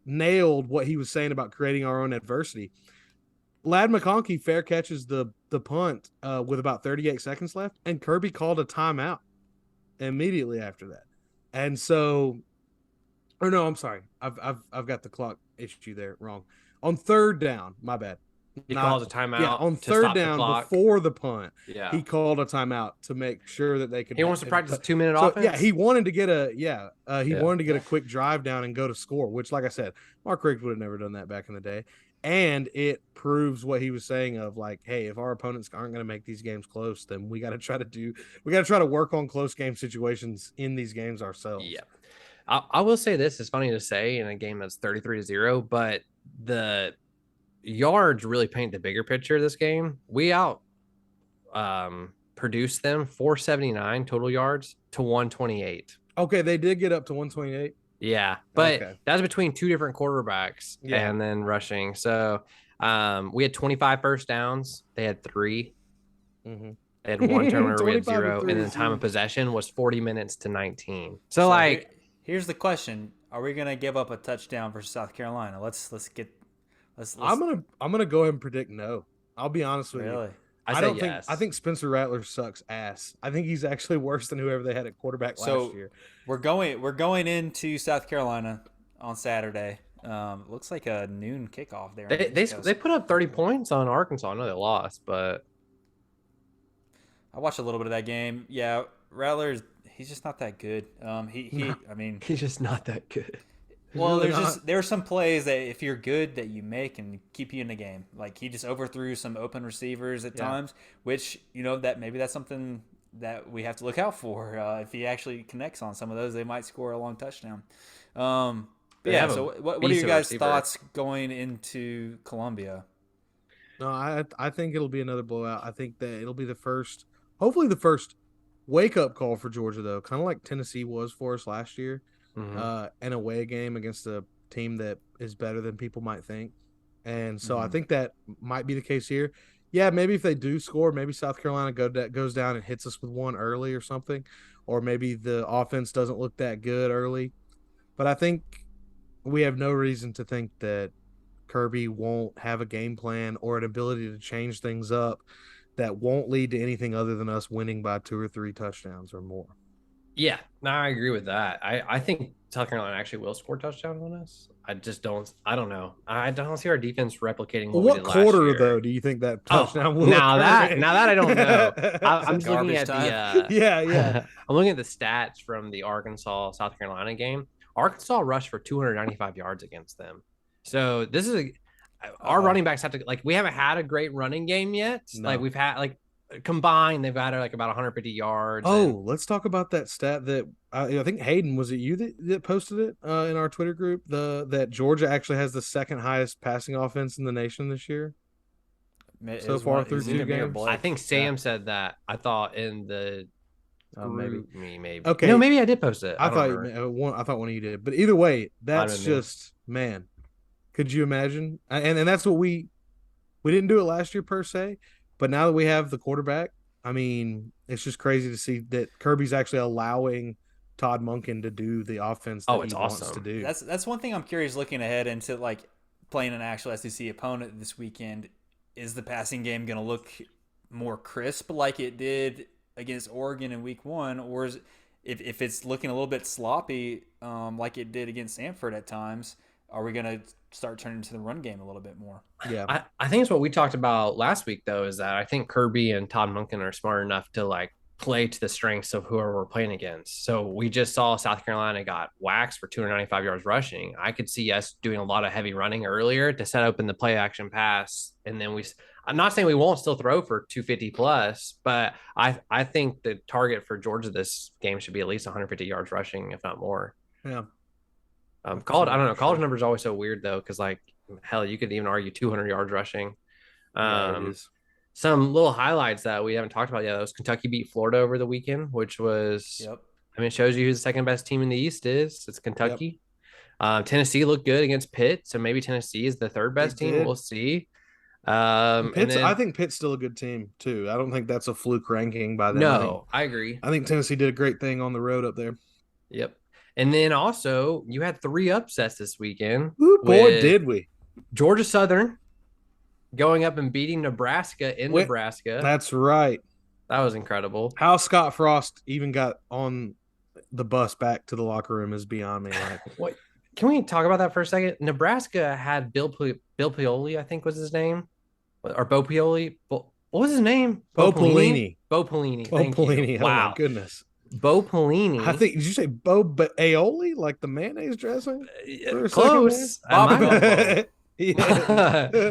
nailed what he was saying about creating our own adversity, Ladd McConkey fair catches the punt with about 38 seconds left, and Kirby called a timeout immediately after that. And so, or no, I'm sorry, I've got the clock issue there wrong. On third down, my bad. He calls a timeout. Yeah, on third down before the punt, he called a timeout to make sure that they could. He wants to practice 2-minute offense. Yeah, he wanted to get wanted to get a quick drive down and go to score. Which, like I said, Mark Richt would have never done that back in the day. And it proves what he was saying of like, hey, if our opponents aren't going to make these games close, then we got to try to work on close game situations in these games ourselves. Yeah, I will say this. It's funny to say in a game that's 33-0, but the yards really paint the bigger picture of this game. We produced them 479 total yards to 128. Okay, they did get up to 128. Yeah, but that's between two different quarterbacks and then rushing. So we had 25 first downs. They had 3. Mm-hmm. They had 1 turnover, we had 0, and then the time of possession was 40 minutes to 19. So like, here's the question: are we gonna give up a touchdown versus South Carolina? Let's. I'm gonna go ahead and predict no. I'll be honest with you. I think Spencer Rattler sucks ass. I think he's actually worse than whoever they had at quarterback last year. We're going into South Carolina on Saturday. Looks like a noon kickoff there. They put up 30 points on Arkansas. I know they lost, but I watched a little bit of that game. Yeah, Rattler's he's just not that good. He's just not that good. Well, there are some plays that if you're good that you make and keep you in the game. Like he just overthrew some open receivers at times, which that's something that we have to look out for. If he actually connects on some of those, they might score a long touchdown. So what are your guys' thoughts going into Columbia? No, I think it'll be another blowout. I think that it'll be hopefully the first wake-up call for Georgia, though, kind of like Tennessee was for us last year. An away game against a team that is better than people might think. And so I think that might be the case here. Yeah, maybe if they do score, maybe South Carolina goes down and hits us with one early or something, or maybe the offense doesn't look that good early. But I think we have no reason to think that Kirby won't have a game plan or an ability to change things up that won't lead to anything other than us winning by 2 or 3 touchdowns or more. Yeah, no, I agree with that. I think South Carolina actually will score touchdowns on us. I don't know. I don't see our defense replicating what we did last year. What quarter, though, do you think that touchdown will now that I don't know. I'm just looking at the I'm looking at the stats from the Arkansas South Carolina game. Arkansas rushed for 295 yards against them. So this is our running backs have to we haven't had a great running game yet. No. Like we've had combined, they've had about 150 yards. Let's talk about that stat that I think Hayden, was it you that posted it in our Twitter group? That Georgia actually has the second highest passing offense in the nation this year so far through 2 games. I think Sam said that. I thought in the group, maybe. Okay, no, maybe I did post it. I thought one of you did, but either way, that's just man. Could you imagine? And that's what we didn't do it last year per se, but now that we have the quarterback, I mean, it's just crazy to see that Kirby's actually allowing Todd Monken to do the offense that he wants to do. That's one thing I'm curious looking ahead into, like playing an actual SEC opponent this weekend. Is the passing game going to look more crisp like it did against Oregon in week 1, or is if it's looking a little bit sloppy like it did against Stanford at times, are we going to start turning to the run game a little bit more? Yeah. I think it's what we talked about last week, though, is that I think Kirby and Todd Monken are smart enough to like play to the strengths of whoever we're playing against. So we just saw South Carolina got waxed for 295 yards rushing. I could see us doing a lot of heavy running earlier to set open the play action pass. And then I'm not saying we won't still throw for 250 plus, but I think the target for Georgia this game should be at least 150 yards rushing, if not more. Yeah. I don't know. College numbers are always so weird though, because like hell, you could even argue 200 yards rushing. Yeah, it is. Some little highlights that we haven't talked about yet. That was Kentucky beat Florida over the weekend, which was, I mean, it shows you who the second best team in the East is. It's Kentucky. Tennessee looked good against Pitt, so maybe Tennessee is the third best team. We'll see. I think Pitt's still a good team too. I don't think that's a fluke ranking by them. No, I agree. I think Tennessee did a great thing on the road up there. Yep. And then also you had 3 upsets this weekend. Ooh, boy, did we. Georgia Southern going up and beating Nebraska in Nebraska. That's right. That was incredible. How Scott Frost even got on the bus back to the locker room is beyond me. Like, what? Can we talk about that for a second? Nebraska had Bill Pioli, I think was his name, or Bo Pioli. What was his name? Bo Pelini. Bo Pelini. Bo Pelini. Wow. Oh my goodness. Bo Pelini. I think, did you say Bo Aioli, like the mayonnaise dressing? Close. Bobby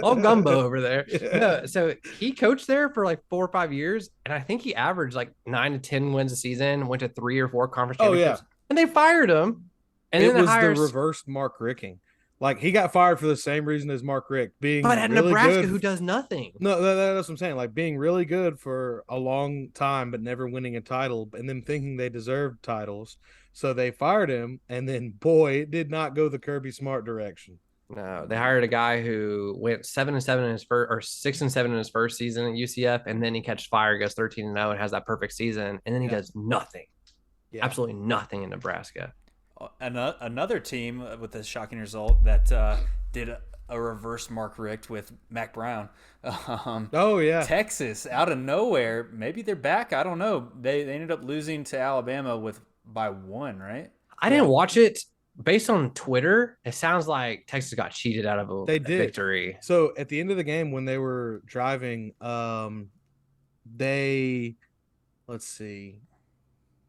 All gumbo over there. Yeah. No, so he coached there for like 4 or 5 years, and I think he averaged like 9 to 10 wins a season. Went to 3 or 4 conference championships. And they fired him. And it then was the reverse Mark Ricking. Like, he got fired for the same reason as Mark Richt, but at really Nebraska, good. Who does nothing. No, that's what I'm saying. Like, being really good for a long time, but never winning a title, and then thinking they deserved titles. So they fired him, and then boy, it did not go the Kirby Smart direction. No, they hired a guy who went 7-7 in his first, or 6-7 in his first season at UCF, and then he catches fire, goes 13-0, and has that perfect season, and then he does nothing, absolutely nothing in Nebraska. Another team with a shocking result that did a reverse Mark Richt with Mac Brown. Texas out of nowhere. Maybe they're back. I don't know. They ended up losing to Alabama by 1, right? I didn't watch it. Based on Twitter, it sounds like Texas got cheated out of a victory. So at the end of the game, when they were driving, let's see.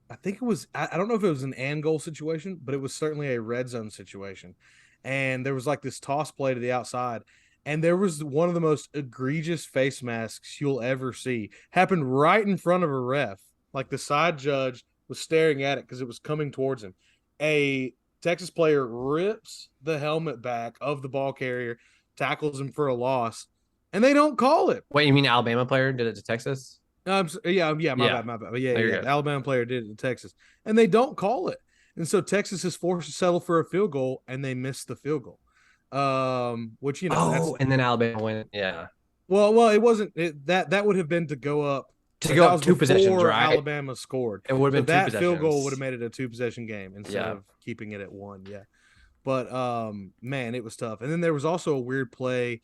I think it was, I don't know if it was an and goal situation, but it was certainly a red zone situation. And there was like this toss play to the outside. And there was one of the most egregious face masks you'll ever see. Happened right in front of a ref. Like, the side judge was staring at it because it was coming towards him. A Texas player rips the helmet back of the ball carrier, tackles him for a loss, and they don't call it. Wait, you mean Alabama player did it to Texas? My bad. The Alabama player did it to Texas, and they don't call it. And so Texas is forced to settle for a field goal, and they miss the field goal. Which, and then Alabama went. Yeah. Well, it wasn't that would have been to go up. To go up 2 possessions, right? Alabama scored. It would have been 2 possessions. That field goal would have made it a 2-possession game instead of keeping it at 1. Yeah. But man, it was tough. And then there was also a weird play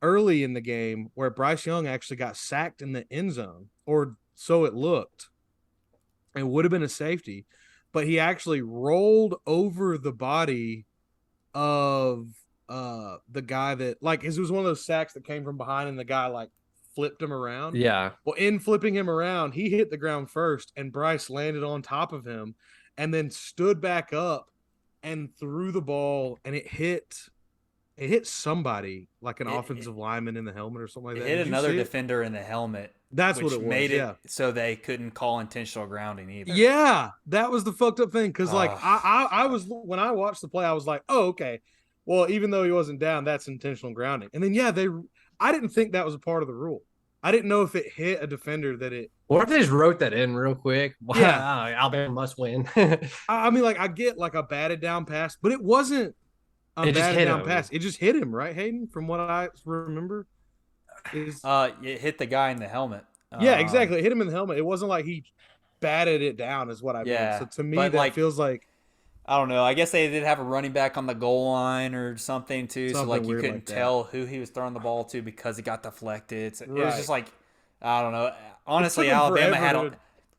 early in the game where Bryce Young actually got sacked in the end zone, or so it looked. It would have been a safety, but he actually rolled over the body of the guy that, like, it was one of those sacks that came from behind and the guy like flipped him around. Yeah. Well, in flipping him around, he hit the ground first, and Bryce landed on top of him and then stood back up and threw the ball, and it hit somebody, like an offensive lineman in the helmet or something like that. It hit another defender in the helmet. That's what it was. Made it so they couldn't call intentional grounding either. Yeah, that was the fucked up thing. Because I was, when I watched the play, I was like, oh, okay. Well, even though he wasn't down, that's intentional grounding. And then I didn't think that was a part of the rule. I didn't know if it hit a defender that it. What if they just wrote that in real quick? Wow, yeah. Alabama must win. I mean, like, I get like a batted down pass, but it wasn't on batted down pass. It just hit him, right, Hayden? From what I remember, it hit the guy in the helmet. Yeah, exactly. It hit him in the helmet. It wasn't like he batted it down, is what I mean. So to me, that feels like, I don't know. I guess they did have a running back on the goal line or something too, so like you couldn't tell who he was throwing the ball to because it got deflected. So it was just like, I don't know. Honestly, Alabama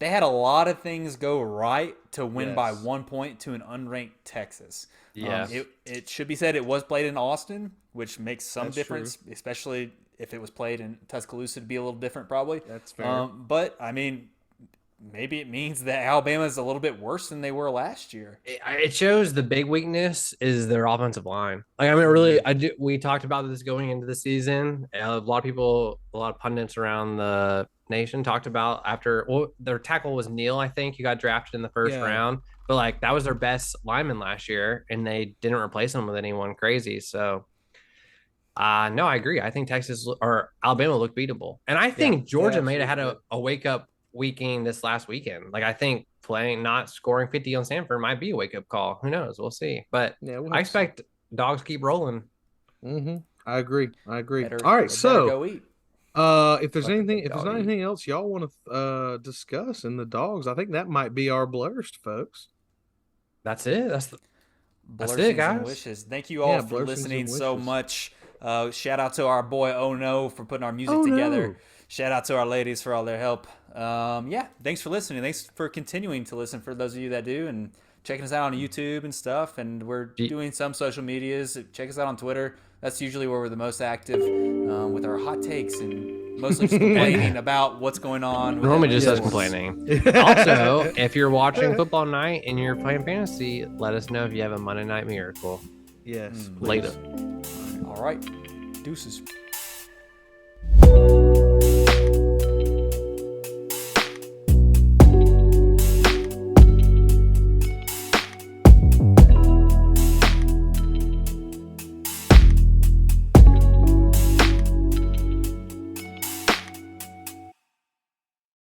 had a lot of things go right to win by 1 point to an unranked Texas. Yeah, it should be said it was played in Austin, which makes some difference, especially if it was played in Tuscaloosa. To be a little different, probably. That's fair. But I mean, maybe it means that Alabama is a little bit worse than they were last year. It shows the big weakness is their offensive line. Like, I mean, really, we talked about this going into the season. A lot of pundits around the nation talked about their tackle was Neal, I think. He got drafted in the first round, but like that was their best lineman last year, and they didn't replace him with anyone crazy. So, no, I agree. I think Texas or Alabama looked beatable, and I think Georgia may have had a wake up weekend this last weekend. Like, I think not scoring 50 on Stanford might be a wake up call. Who knows? We'll see. But I expect dogs keep rolling. Mm-hmm. I agree. All right, so go eat. If there's not anything else y'all want to discuss in the dogs, I think that might be our Blursed, folks. That's it. That's it, guys. Wishes. Thank you all for listening so much. Shout out to our boy Oh No for putting our music together. No. Shout out to our ladies for all their help. Thanks for listening. Thanks for continuing to listen for those of you that do, and checking us out on YouTube and stuff. And we're doing some social medias. Check us out on Twitter. That's usually where we're the most active with our hot takes and mostly just complaining about what's going on. Normally just us complaining. Also, if you're watching football night and you're playing fantasy, let us know if you have a Monday Night Miracle. Yes. Later. All right. Deuces.